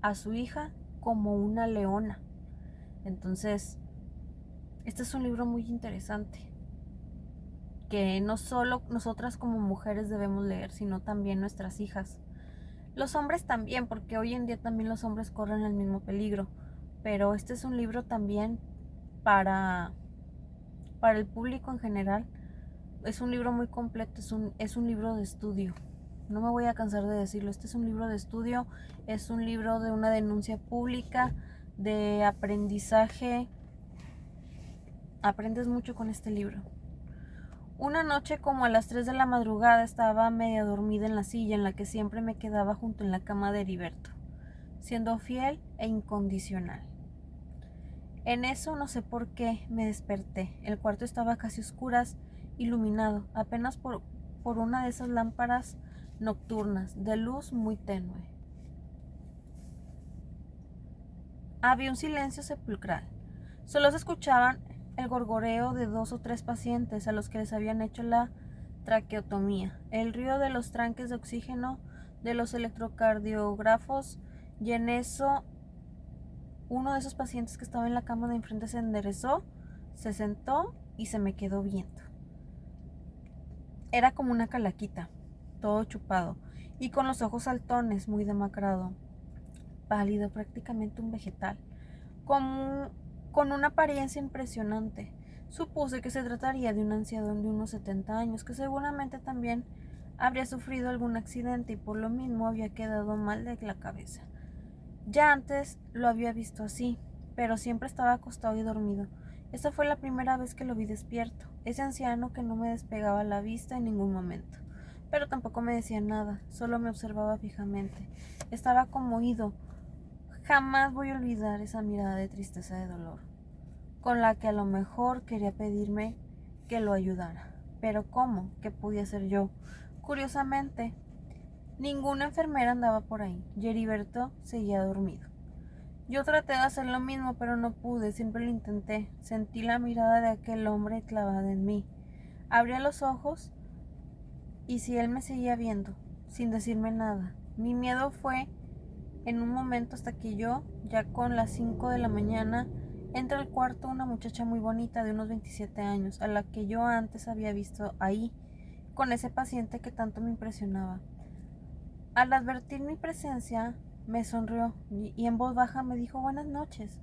a su hija como una leona. Entonces, este es un libro muy interesante, que no solo nosotras como mujeres debemos leer, sino también nuestras hijas. Los hombres también, porque hoy en día también los hombres corren el mismo peligro. Pero este es un libro también para el público en general. Es un libro muy completo, es un libro de estudio. No me voy a cansar de decirlo. Este es un libro de estudio, es un libro de una denuncia pública, de aprendizaje. Aprendes mucho con este libro. Una noche, como a las 3 de la madrugada, estaba media dormida en la silla en la que siempre me quedaba junto en la cama de Heriberto, siendo fiel e incondicional. En eso, no sé por qué, me desperté. El cuarto estaba casi a oscuras, iluminado apenas por una de esas lámparas nocturnas de luz muy tenue. Había un silencio sepulcral. Solo se escuchaban el gorgoreo de 2 o 3 pacientes a los que les habían hecho la traqueotomía, el ruido de los tanques de oxígeno, de los electrocardiógrafos, y en eso uno de esos pacientes que estaba en la cama de enfrente se enderezó, se sentó y se me quedó viendo. Era como una calaquita, todo chupado, y con los ojos saltones, muy demacrado, pálido, prácticamente un vegetal, con una apariencia impresionante. Supuse que se trataría de un anciano de unos 70 años, que seguramente también Habría sufrido algún accidente y por lo mismo había quedado mal de la cabeza. Ya antes lo había visto así, pero siempre estaba acostado y dormido. Esta fue la primera vez que lo vi despierto, ese anciano que no me despegaba la vista en ningún momento. Pero tampoco me decía nada, solo me observaba fijamente. Estaba conmovido. Jamás voy a olvidar esa mirada de tristeza y dolor, con la que a lo mejor quería pedirme que lo ayudara. Pero ¿cómo? ¿Qué podía hacer yo? Curiosamente, ninguna enfermera andaba por ahí. Heriberto seguía dormido. Yo traté de hacer lo mismo, pero no pude, siempre lo intenté. Sentí la mirada de aquel hombre clavada en mí. Abría los ojos y si él me seguía viendo, sin decirme nada. Mi miedo fue en un momento hasta que yo, ya con las 5 de la mañana, entra al cuarto una muchacha muy bonita de unos 27 años, a la que yo antes había visto ahí, con ese paciente que tanto me impresionaba. Al advertir mi presencia, me sonrió y en voz baja me dijo buenas noches.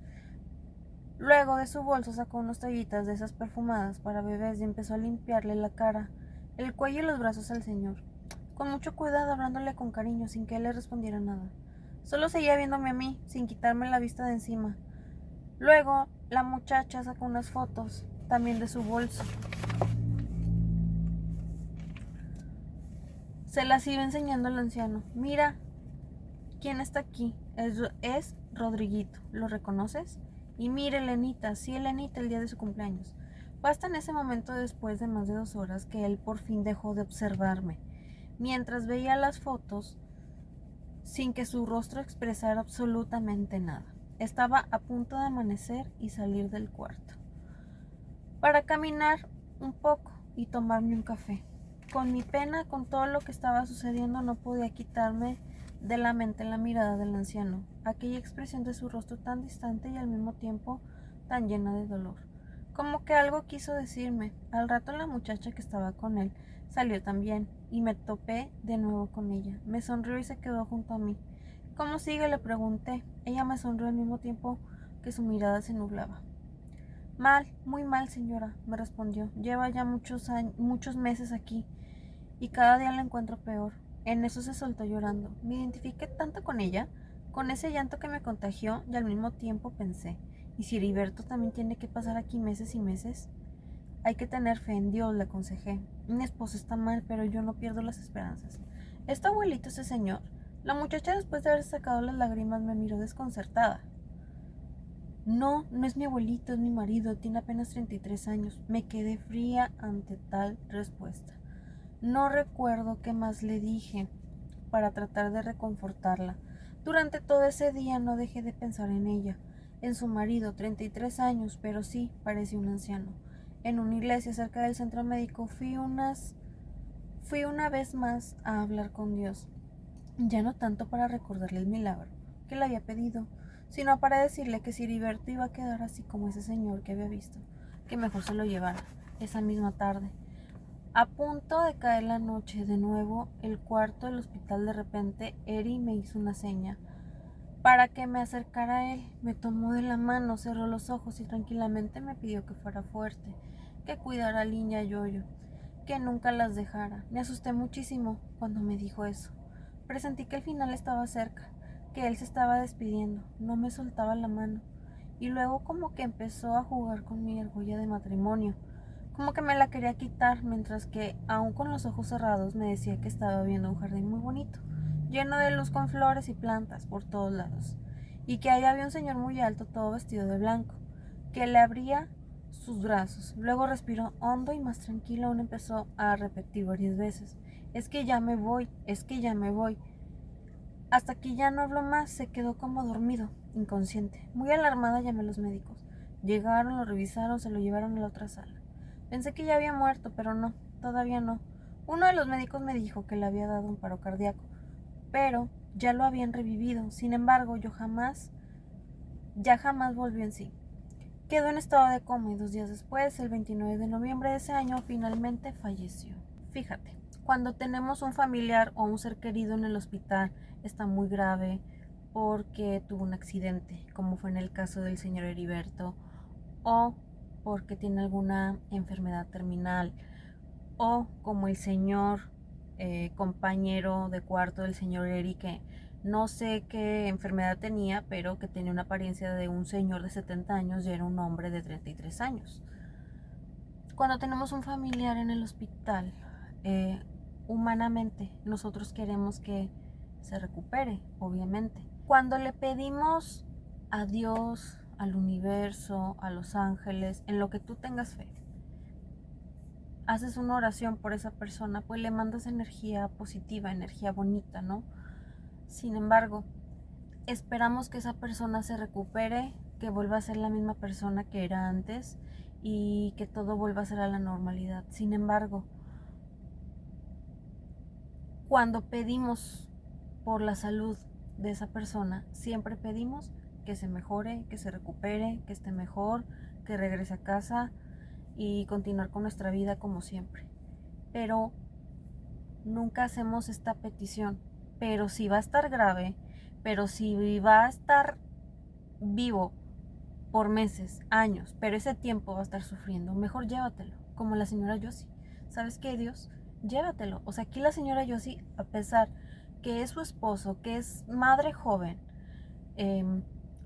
Luego de su bolso sacó unas toallitas de esas perfumadas para bebés y empezó a limpiarle la cara, el cuello y los brazos al señor, con mucho cuidado, hablándole con cariño, sin que él le respondiera nada. Solo seguía viéndome a mí, sin quitarme la vista de encima. Luego, la muchacha sacó unas fotos, también de su bolso. Se las iba enseñando al anciano. Mira, ¿quién está aquí? Es Rodriguito. ¿Lo reconoces? Y mire, Elenita, sí, Elenita, el día de su cumpleaños. Fue hasta en ese momento, después de más de 2 horas, que él por fin dejó de observarme. Mientras veía las fotos, sin que su rostro expresara absolutamente nada. Estaba a punto de amanecer y salir del cuarto para caminar un poco y tomarme un café. Con mi pena, con todo lo que estaba sucediendo, no podía quitarme de la mente la mirada del anciano, aquella expresión de su rostro tan distante y al mismo tiempo tan llena de dolor. Como que algo quiso decirme. Al rato la muchacha que estaba con él salió también y me topé de nuevo con ella. Me sonrió y se quedó junto a mí. ¿Cómo sigue?, le pregunté. Ella me sonrió al mismo tiempo que su mirada se nublaba. Mal, muy mal, señora, me respondió. Lleva ya muchos meses aquí y cada día la encuentro peor. En eso se soltó llorando. Me identifiqué tanto con ella, con ese llanto que me contagió, y al mismo tiempo pensé, ¿y si Heriberto también tiene que pasar aquí meses y meses? Hay que tener fe en Dios, le aconsejé. Mi esposo está mal, pero yo no pierdo las esperanzas. ¿Es tu abuelito ese señor? La muchacha, después de haber sacado las lágrimas, me miró desconcertada. No, no es mi abuelito, es mi marido, tiene apenas 33 años. Me quedé fría ante tal respuesta. No recuerdo qué más le dije para tratar de reconfortarla. Durante todo ese día no dejé de pensar en ella, en su marido, 33 años, pero sí, parecía un anciano. En una iglesia cerca del centro médico fui una vez más a hablar con Dios, ya no tanto para recordarle el milagro que le había pedido, sino para decirle que si Heriberto iba a quedar así como ese señor que había visto, que mejor se lo llevara esa misma tarde. A punto de caer la noche, de nuevo el cuarto del hospital, de repente Eri me hizo una seña para que me acercara a él. Me tomó de la mano, cerró los ojos y tranquilamente me pidió que fuera fuerte, que cuidara a Lin y a Yoyo, que nunca las dejara. Me asusté muchísimo cuando me dijo eso. Presentí que el final estaba cerca, que él se estaba despidiendo. No me soltaba la mano y luego como que empezó a jugar con mi argolla de matrimonio, como que me la quería quitar, mientras que, aún con los ojos cerrados, me decía que estaba viendo un jardín muy bonito, lleno de luz, con flores y plantas por todos lados, y que ahí había un señor muy alto, todo vestido de blanco, que le abría sus brazos. Luego respiró hondo y más tranquilo aún empezó a repetir varias veces: es que ya me voy, es que ya me voy. Hasta que ya no habló más, se quedó como dormido, inconsciente. Muy alarmada llamé a los médicos. Llegaron, lo revisaron, se lo llevaron a la otra sala. Pensé que ya había muerto, pero no, todavía no. Uno de los médicos me dijo que le había dado un paro cardíaco, pero ya lo habían revivido. Sin embargo, ya jamás volvió en sí. Quedó en estado de coma y 2 días después, el 29 de noviembre de ese año, finalmente falleció. Fíjate, cuando tenemos un familiar o un ser querido en el hospital, está muy grave porque tuvo un accidente, como fue en el caso del señor Heriberto, o porque tiene alguna enfermedad terminal, o como el señor compañero de cuarto del señor Eri, que no sé qué enfermedad tenía, pero que tenía una apariencia de un señor de 70 años y era un hombre de 33 años. Cuando tenemos un familiar en el hospital, humanamente nosotros queremos que se recupere, obviamente. Cuando le pedimos a Dios, al universo, a los ángeles, en lo que tú tengas fe, haces una oración por esa persona, pues le mandas energía positiva, energía bonita, ¿no? Sin embargo, esperamos que esa persona se recupere, que vuelva a ser la misma persona que era antes y que todo vuelva a ser a la normalidad. Sin embargo, cuando pedimos por la salud de esa persona, siempre pedimos que se mejore, que se recupere, que esté mejor, que regrese a casa y continuar con nuestra vida como siempre. Pero nunca hacemos esta petición. Pero si va a estar grave, pero si va a estar vivo por meses, años, pero ese tiempo va a estar sufriendo, mejor llévatelo, como la señora Yossi. ¿Sabes qué, Dios? Llévatelo. O sea, aquí la señora Yossi, a pesar que es su esposo, que es madre joven,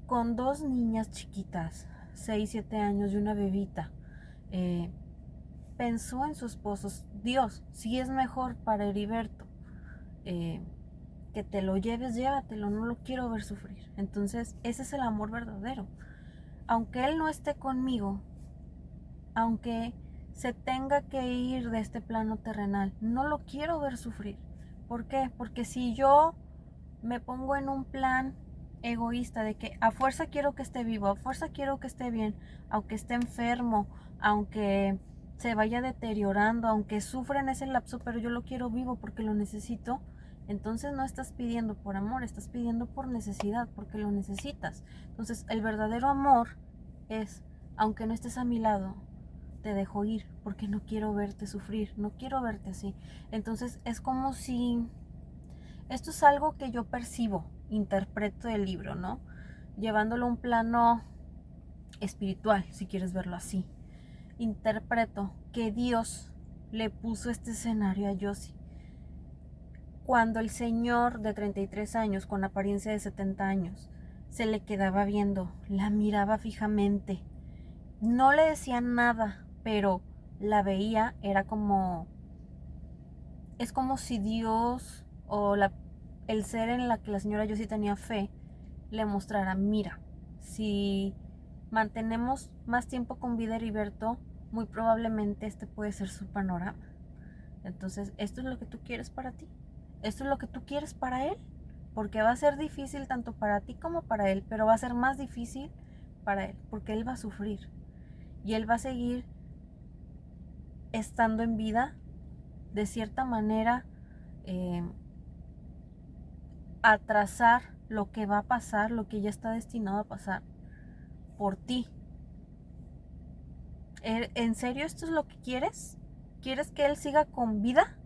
con 2 niñas chiquitas, 6, 7 años y una bebita, pensó en su esposo. Dios, si es mejor para Heriberto que te lo lleves, llévatelo, no lo quiero ver sufrir. Entonces, ese es el amor verdadero. Aunque él no esté conmigo, aunque se tenga que ir de este plano terrenal, no lo quiero ver sufrir. ¿Por qué? Porque si yo me pongo en un plan egoísta de que a fuerza quiero que esté vivo, a fuerza quiero que esté bien, aunque esté enfermo, aunque se vaya deteriorando, aunque sufra en ese lapso, pero yo lo quiero vivo porque lo necesito, entonces no estás pidiendo por amor, estás pidiendo por necesidad, porque lo necesitas. Entonces el verdadero amor es, aunque no estés a mi lado, te dejo ir porque no quiero verte sufrir, no quiero verte así. Entonces es como si... Esto es algo que yo percibo, interpreto del libro, ¿no? Llevándolo a un plano espiritual, si quieres verlo así. Interpreto que Dios le puso este escenario a Yossi. Cuando el señor de 33 años, con apariencia de 70 años, se le quedaba viendo, la miraba fijamente, no le decía nada, pero la veía, era como... Es como si Dios o el ser en la que la señora Yossi tenía fe le mostrara, mira, si mantenemos más tiempo con vida Heriberto, muy probablemente este puede ser su panorama. Entonces, esto es lo que tú quieres para ti, esto es lo que tú quieres para él, porque va a ser difícil tanto para ti como para él, pero va a ser más difícil para él, porque él va a sufrir y él va a seguir estando en vida de cierta manera, atrasar lo que va a pasar, lo que ya está destinado a pasar por ti. ¿En serio esto es lo que quieres? ¿Quieres que él siga con vida?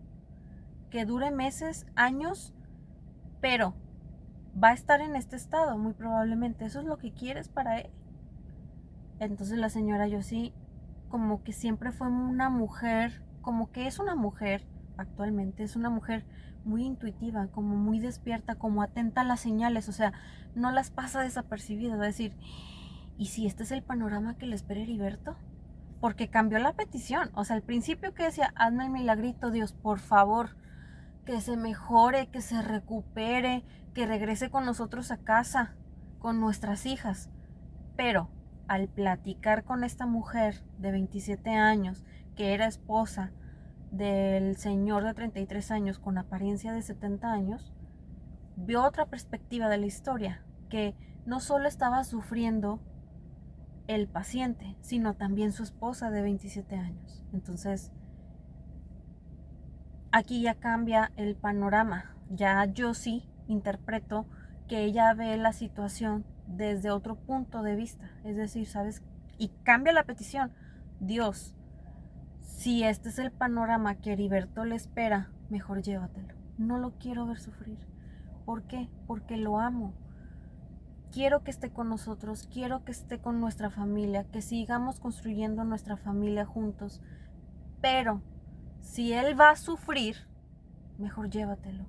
Que dure meses, años, pero va a estar en este estado muy probablemente. ¿Eso es lo que quieres para él? Entonces la señora Yossi como que siempre fue una mujer, como que es una mujer actualmente, es una mujer muy intuitiva, como muy despierta, como atenta a las señales, o sea, no las pasa desapercibidas, va a decir, ¿y si este es el panorama que le espera Heriberto? Porque cambió la petición, o sea, al principio que decía, hazme el milagrito, Dios, por favor, que se mejore, que se recupere, que regrese con nosotros a casa, con nuestras hijas, pero al platicar con esta mujer de 27 años, que era esposa del señor de 33 años con apariencia de 70 años, vio otra perspectiva de la historia, que no solo estaba sufriendo el paciente, sino también su esposa de 27 años. Entonces, aquí ya cambia el panorama. Ya yo sí interpreto que ella ve la situación desde otro punto de vista. Es decir, ¿sabes? Y cambia la petición. Dios, si este es el panorama que Heriberto le espera, mejor llévatelo. No lo quiero ver sufrir. ¿Por qué? Porque lo amo. Quiero que esté con nosotros, quiero que esté con nuestra familia, que sigamos construyendo nuestra familia juntos. Pero si él va a sufrir, mejor llévatelo.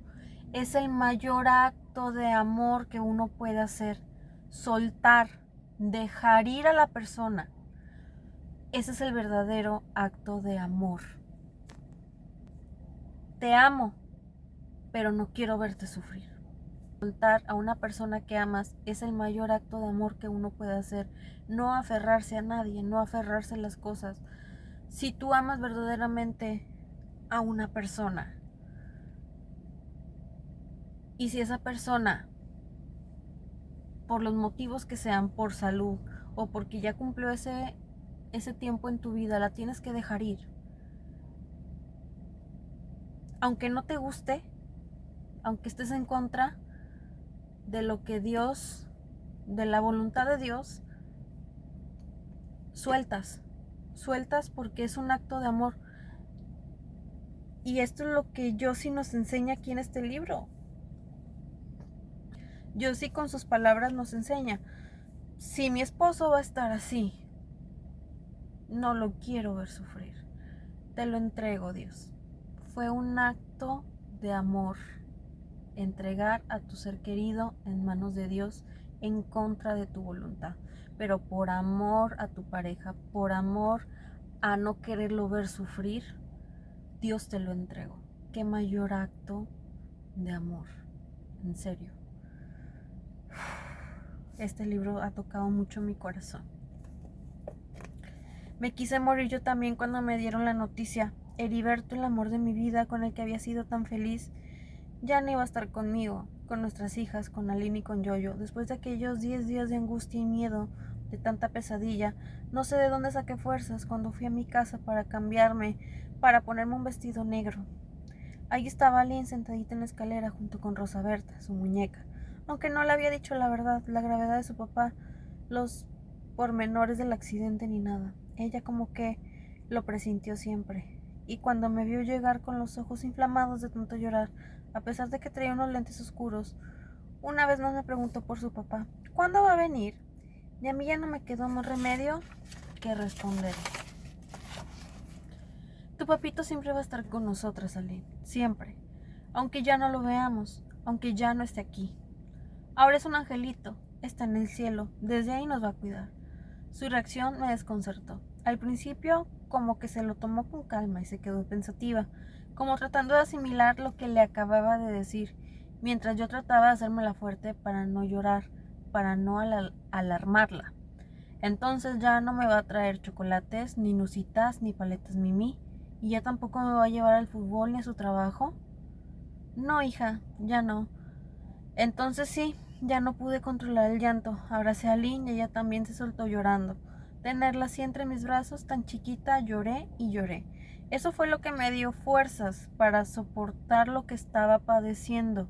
Es el mayor acto de amor que uno puede hacer. Soltar, dejar ir a la persona. Ese es el verdadero acto de amor. Te amo, pero no quiero verte sufrir. Soltar a una persona que amas es el mayor acto de amor que uno puede hacer. No aferrarse a nadie, no aferrarse a las cosas. Si tú amas verdaderamente a una persona y si esa persona, por los motivos que sean, por salud o porque ya cumplió ese tiempo en tu vida, la tienes que dejar ir. Aunque no te guste, aunque estés en contra de lo que Dios, de la voluntad de Dios, sueltas porque es un acto de amor. Y esto es lo que Josie nos enseña aquí en este libro. Josie con sus palabras nos enseña: si mi esposo va a estar así, no lo quiero ver sufrir. Te lo entrego, Dios. Fue un acto de amor entregar a tu ser querido en manos de Dios en contra de tu voluntad, pero por amor a tu pareja, por amor a no quererlo ver sufrir, Dios te lo entregó. Qué mayor acto de amor, en serio. Este libro ha tocado mucho mi corazón. Me quise morir yo también cuando me dieron la noticia. Heriberto, el amor de mi vida, con el que había sido tan feliz, ya no iba a estar conmigo, con nuestras hijas, con Aline y con Yoyo. Después de aquellos 10 días de angustia y miedo, de tanta pesadilla, no sé de dónde saqué fuerzas cuando fui a mi casa para cambiarme, para ponerme un vestido negro. Allí estaba Aline sentadita en la escalera junto con Rosa Berta, su muñeca. Aunque no le había dicho la verdad, la gravedad de su papá, los pormenores del accidente ni nada. Ella como que lo presintió siempre. Y cuando me vio llegar con los ojos inflamados de tanto llorar, a pesar de que traía unos lentes oscuros, una vez más me preguntó por su papá: ¿cuándo va a venir? Y a mí ya no me quedó más remedio que responder: tu papito siempre va a estar con nosotras, Aline, siempre. Aunque ya no lo veamos, aunque ya no esté aquí. Ahora es un angelito, está en el cielo, desde ahí nos va a cuidar. Su reacción me desconcertó. Al principio, como que se lo tomó con calma y se quedó pensativa, como tratando de asimilar lo que le acababa de decir, mientras yo trataba de hacérmela fuerte para no llorar, para no alarmarla. Entonces ya no me va a traer chocolates, ni nusitas, ni paletas Mimi, y ya tampoco me va a llevar al fútbol ni a su trabajo. No, hija, ya no. Entonces sí, ya no pude controlar el llanto. Abracé a Lynn y ella también se soltó llorando. Tenerla así entre mis brazos, tan chiquita, lloré y lloré. Eso fue lo que me dio fuerzas para soportar lo que estaba padeciendo.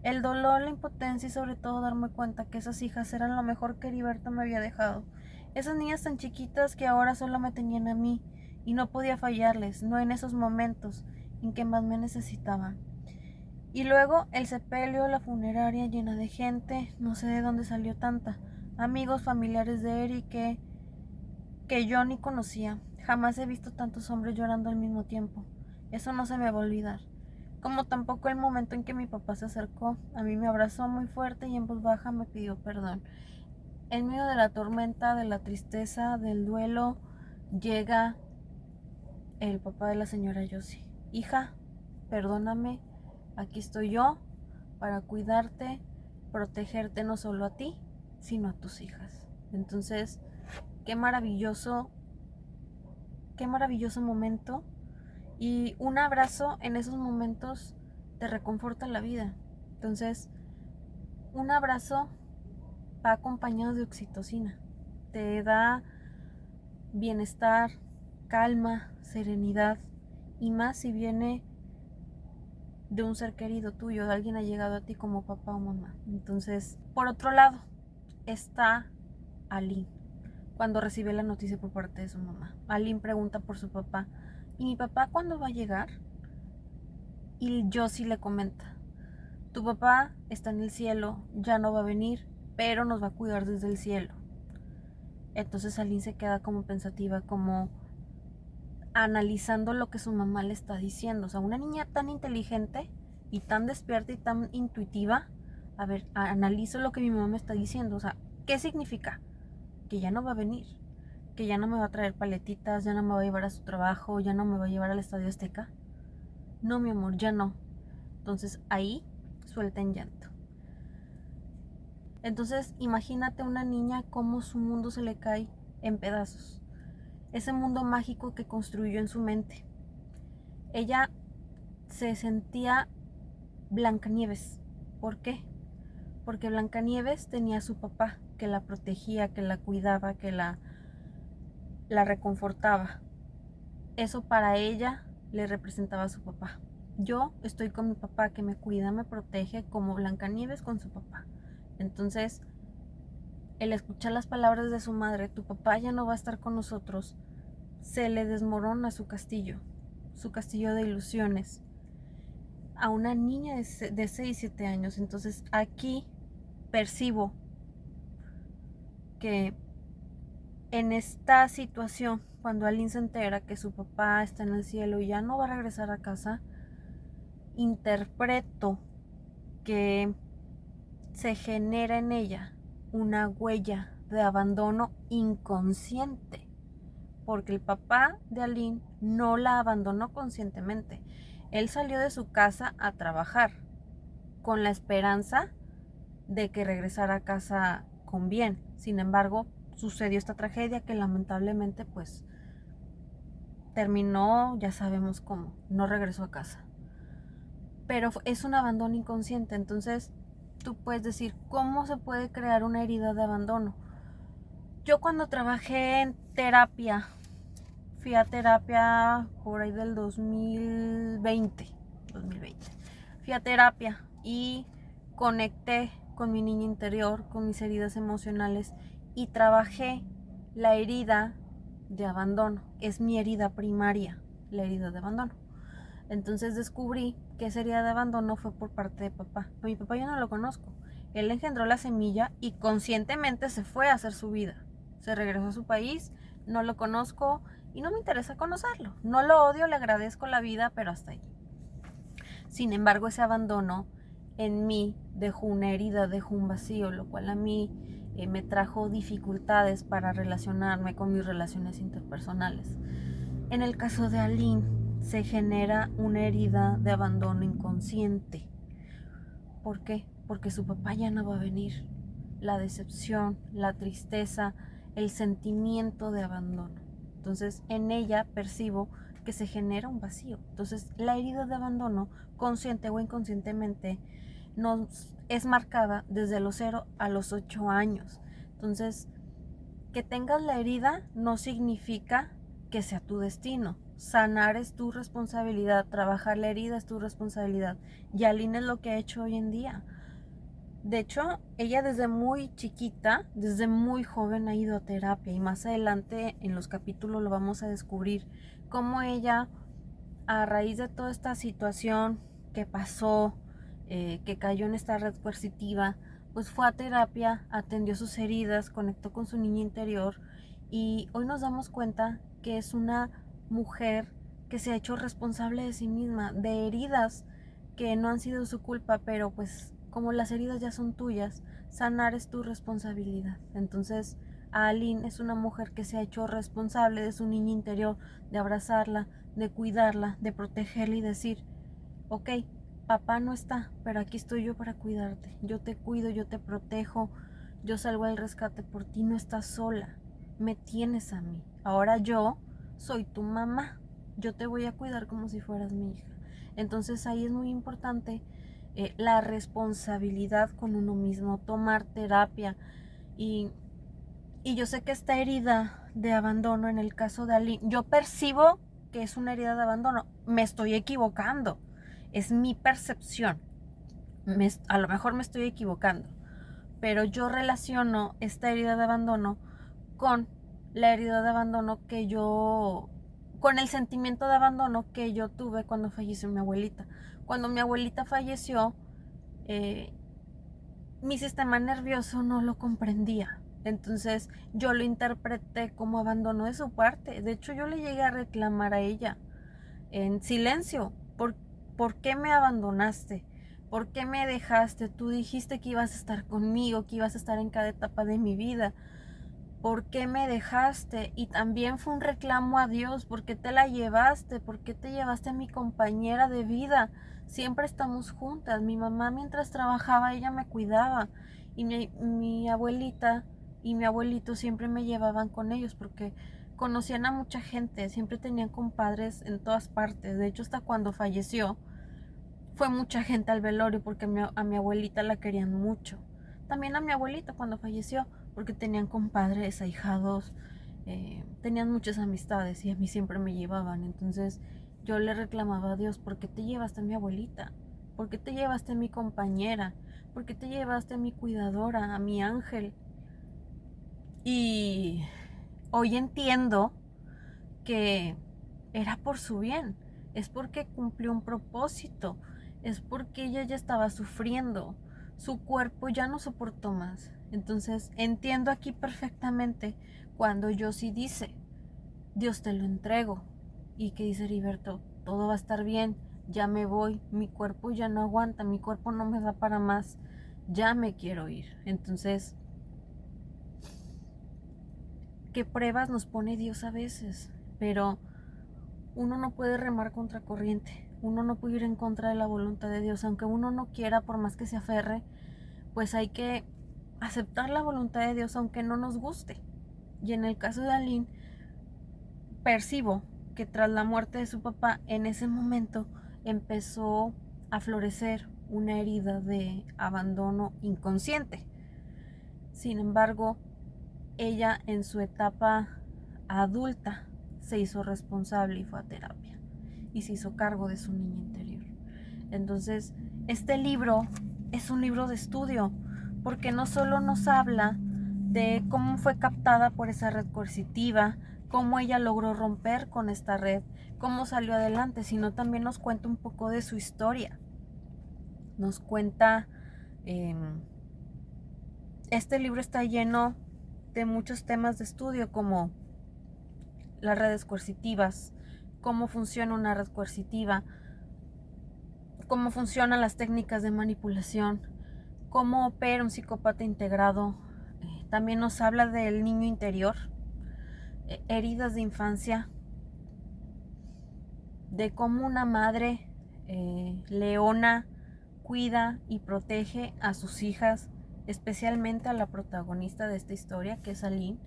El dolor, la impotencia y sobre todo darme cuenta que esas hijas eran lo mejor que Heriberto me había dejado. Esas niñas tan chiquitas que ahora solo me tenían a mí y no podía fallarles, no en esos momentos en que más me necesitaban. Y luego el sepelio, la funeraria llena de gente, no sé de dónde salió tanta. Amigos, familiares de Eric que yo ni conocía. Jamás he visto tantos hombres llorando al mismo tiempo. Eso no se me va a olvidar. Como tampoco el momento en que mi papá se acercó, a mí me abrazó muy fuerte y en voz baja me pidió perdón. En medio de la tormenta, de la tristeza, del duelo, llega el papá de la señora Josie. Hija, perdóname, aquí estoy yo para cuidarte, protegerte no solo a ti, sino a tus hijas. Entonces, qué maravilloso momento. Y un abrazo en esos momentos te reconforta la vida. Entonces, un abrazo va acompañado de oxitocina. Te da bienestar, calma, serenidad. Y más si viene de un ser querido tuyo, de alguien ha llegado a ti como papá o mamá. Entonces, por otro lado, está Aline. Cuando recibe la noticia por parte de su mamá, Aline pregunta por su papá: ¿y mi papá cuándo va a llegar? Y Josie le comenta: tu papá está en el cielo, ya no va a venir, pero nos va a cuidar desde el cielo. Entonces Aline se queda como pensativa, como analizando lo que su mamá le está diciendo. O sea, una niña tan inteligente y tan despierta y tan intuitiva, a ver, analizo lo que mi mamá me está diciendo. O sea, ¿qué significa? Que ya no va a venir, que ya no me va a traer paletitas, ya no me va a llevar a su trabajo, ya no me va a llevar al Estadio Azteca. No, mi amor, ya no. Entonces ahí suelta en llanto. Entonces imagínate una niña cómo su mundo se le cae en pedazos. Ese mundo mágico que construyó en su mente. Ella se sentía Blancanieves. ¿Por qué? Porque Blancanieves tenía a su papá que la protegía, que la cuidaba, que la reconfortaba. Eso para ella le representaba a su papá. Yo estoy con mi papá que me cuida, me protege, como Blancanieves con su papá. Entonces, el escuchar las palabras de su madre, tu papá ya no va a estar con nosotros, se le desmorona su castillo de ilusiones, a una niña de 6, 7 años. Entonces aquí percibo que en esta situación, cuando Aline se entera que su papá está en el cielo y ya no va a regresar a casa, interpreto que se genera en ella una huella de abandono inconsciente, porque el papá de Aline no la abandonó conscientemente. Él salió de su casa a trabajar con la esperanza de que regresara a casa con bien. Sin embargo, sucedió esta tragedia que lamentablemente pues terminó, ya sabemos cómo, no regresó a casa. Pero es un abandono inconsciente. Entonces tú puedes decir, ¿cómo se puede crear una herida de abandono? Yo cuando trabajé en terapia, fui a terapia por ahí del 2020. Fui a terapia y conecté con mi niña interior, con mis heridas emocionales, y trabajé la herida de abandono. Es mi herida primaria, la herida de abandono. Entonces descubrí que esa herida de abandono fue por parte de papá. A mi papá yo no lo conozco. Él engendró la semilla y conscientemente se fue a hacer su vida. Se regresó a su país, no lo conozco y no me interesa conocerlo. No lo odio, le agradezco la vida, pero hasta ahí. Sin embargo, ese abandono en mí dejó una herida, dejó un vacío, lo cual a mí me trajo dificultades para relacionarme con mis relaciones interpersonales. En el caso de Aline, se genera una herida de abandono inconsciente. ¿Por qué? Porque su papá ya no va a venir. La decepción, la tristeza, el sentimiento de abandono. Entonces, en ella percibo que se genera un vacío. Entonces, la herida de abandono, consciente o inconscientemente, nos es marcada desde los 0 a los 8 años. Entonces, que tengas la herida no significa que sea tu destino. Sanar es tu responsabilidad, trabajar la herida es tu responsabilidad. Y Aline es lo que ha hecho hoy en día. De hecho, ella desde muy chiquita, desde muy joven ha ido a terapia, y más adelante en los capítulos lo vamos a descubrir cómo ella, a raíz de toda esta situación que pasó, que cayó en esta red coercitiva, pues fue a terapia, atendió sus heridas, conectó con su niña interior, y hoy nos damos cuenta que es una mujer que se ha hecho responsable de sí misma, de heridas que no han sido su culpa, pero pues como las heridas ya son tuyas, sanar es tu responsabilidad. Entonces, Aline es una mujer que se ha hecho responsable de su niña interior, de abrazarla, de cuidarla, de protegerla y decir, ok, papá no está, pero aquí estoy yo para cuidarte. Yo te cuido, yo te protejo, yo salgo al rescate por ti, no estás sola, me tienes a mí. Ahora yo soy tu mamá, yo te voy a cuidar como si fueras mi hija. Entonces ahí es muy importante la responsabilidad con uno mismo, tomar terapia. Y yo sé que esta herida de abandono, en el caso de Aline, yo percibo que es una herida de abandono. Me estoy equivocando, es mi percepción. A lo mejor me estoy equivocando, pero yo relaciono esta herida de abandono con la herida de abandono con el sentimiento de abandono que yo tuve cuando falleció mi abuelita. Cuando mi abuelita falleció, mi sistema nervioso no lo comprendía. Entonces yo lo interpreté como abandono de su parte. De hecho, yo le llegué a reclamar a ella en silencio, ¿por qué me abandonaste? ¿Por qué me dejaste? Tú dijiste que ibas a estar conmigo, que ibas a estar en cada etapa de mi vida. ¿Por qué me dejaste? Y también fue un reclamo a Dios. ¿Por qué te la llevaste? ¿Por qué te llevaste a mi compañera de vida? Siempre estamos juntas. Mi mamá mientras trabajaba, ella me cuidaba. Y mi abuelita y mi abuelito siempre me llevaban con ellos porque conocían a mucha gente. Siempre tenían compadres en todas partes. De hecho, hasta cuando falleció, fue mucha gente al velorio porque a mi abuelita la querían mucho. También a mi abuelita cuando falleció, porque tenían compadres, ahijados, tenían muchas amistades y a mí siempre me llevaban. Entonces yo le reclamaba a Dios: ¿por qué te llevaste a mi abuelita? ¿Por qué te llevaste a mi compañera? ¿Por qué te llevaste a mi cuidadora, a mi ángel? Y hoy entiendo que era por su bien, es porque cumplió un propósito, es porque ella ya estaba sufriendo, su cuerpo ya no soportó más. Entonces entiendo aquí perfectamente cuando Josie dice: Dios, te lo entrego, y que dice Heriberto: todo va a estar bien, ya me voy, mi cuerpo ya no aguanta, mi cuerpo no me da para más, ya me quiero ir. Entonces, qué pruebas nos pone Dios a veces, pero uno no puede remar contra corriente, uno no puede ir en contra de la voluntad de Dios, aunque uno no quiera, por más que se aferre, pues hay que aceptar la voluntad de Dios aunque no nos guste. Y en el caso de Aline, percibo que tras la muerte de su papá, en ese momento empezó a florecer una herida de abandono inconsciente. Sin embargo, ella en su etapa adulta se hizo responsable y fue a terapia y se hizo cargo de su niña interior. Entonces, este libro es un libro de estudio porque no solo nos habla de cómo fue captada por esa red coercitiva, cómo ella logró romper con esta red, cómo salió adelante, sino también nos cuenta un poco de su historia. Nos cuenta, este libro está lleno de muchos temas de estudio como las redes coercitivas, cómo funciona una red coercitiva, cómo funcionan las técnicas de manipulación, cómo opera un psicópata integrado. También nos habla del niño interior, heridas de infancia, de cómo una madre leona cuida y protege a sus hijas, especialmente a la protagonista de esta historia, que es Aline,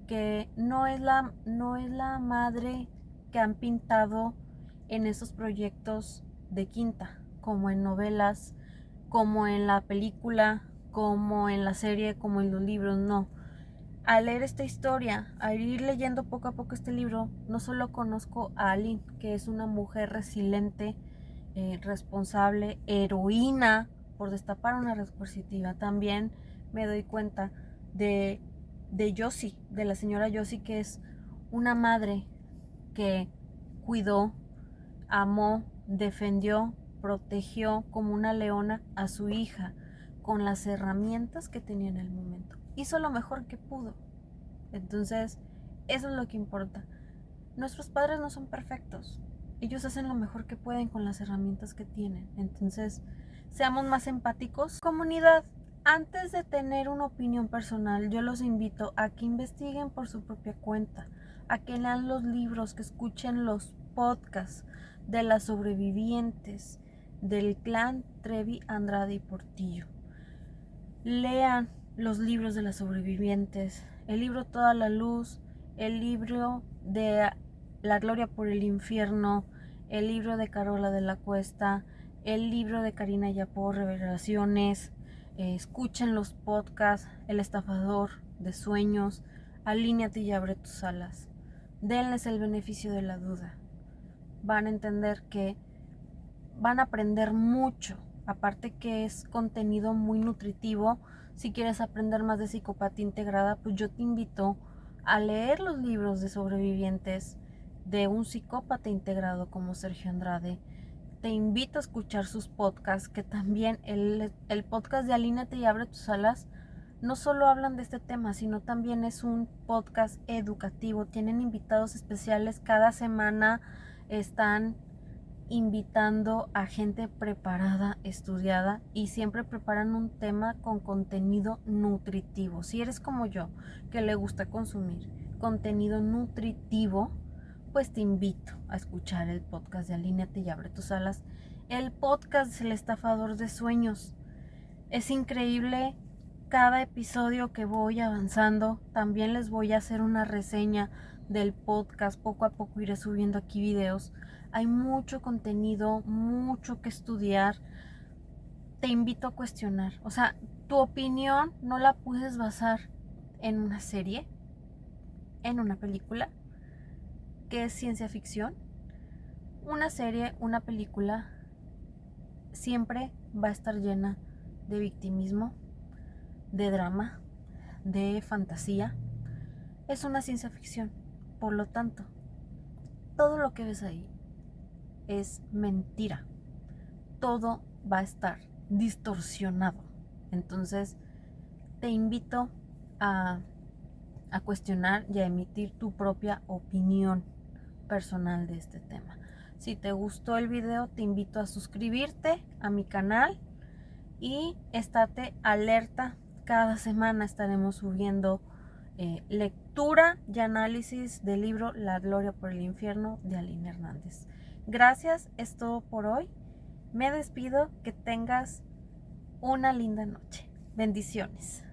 que no es la madre que han pintado en esos proyectos de quinta, como en novelas, como en la película, como en la serie, como en los libros. No. Al leer esta historia, al ir leyendo poco a poco este libro, no solo conozco a Aline, que es una mujer resiliente, responsable, heroína por destapar una red coercitiva. También me doy cuenta de Josie, de la señora Josie, que es una madre que cuidó, amó, defendió, protegió como una leona a su hija con las herramientas que tenía en el momento. Hizo lo mejor que pudo. Entonces, eso es lo que importa. Nuestros padres no son perfectos. Ellos hacen lo mejor que pueden con las herramientas que tienen. Entonces, seamos más empáticos. Comunidad, antes de tener una opinión personal, yo los invito a que investiguen por su propia cuenta, a que lean los libros, que escuchen los podcasts de las sobrevivientes del clan Trevi, Andrade y Portillo. Lean los libros de las sobrevivientes, el libro Toda la Luz, el libro de La Gloria por el Infierno, el libro de Carola de la Cuesta, el libro de Karina Yapor, Revelaciones. Escuchen los podcasts El Estafador de Sueños, Alíneate y abre tus alas. Denles el beneficio de la duda. Van a entender que van a aprender mucho. Aparte que es contenido muy nutritivo. Si quieres aprender más de psicopatía integrada, pues yo te invito a leer los libros de sobrevivientes de un psicópata integrado como Sergio Andrade. Te invito a escuchar sus podcasts, que también el podcast de Alíneate y abre tus alas no solo hablan de este tema, sino también es un podcast educativo. Tienen invitados especiales cada semana, están invitando a gente preparada, estudiada, y siempre preparan un tema con contenido nutritivo. Si eres como yo, que le gusta consumir contenido nutritivo, pues te invito a escuchar el podcast de Alíneate y Abre tus Alas, el podcast El Estafador de Sueños. Es increíble cada episodio que voy avanzando. También les voy a hacer una reseña del podcast. Poco a poco iré subiendo aquí videos. Hay mucho contenido, mucho que estudiar. Te invito a cuestionar. O sea, tu opinión no la puedes basar en una serie, en una película, que es ciencia ficción. Una serie, una película, siempre va a estar llena de victimismo, de drama, de fantasía. Es una ciencia ficción. Por lo tanto, todo lo que ves ahí es mentira. Todo va a estar distorsionado. Entonces, te invito a cuestionar y a emitir tu propia opinión personal de este tema. Si te gustó el video, te invito a suscribirte a mi canal y estate alerta. Cada semana estaremos subiendo lectura y análisis del libro La Gloria por el Infierno de Aline Hernández. Gracias, es todo por hoy. Me despido, que tengas una linda noche. Bendiciones.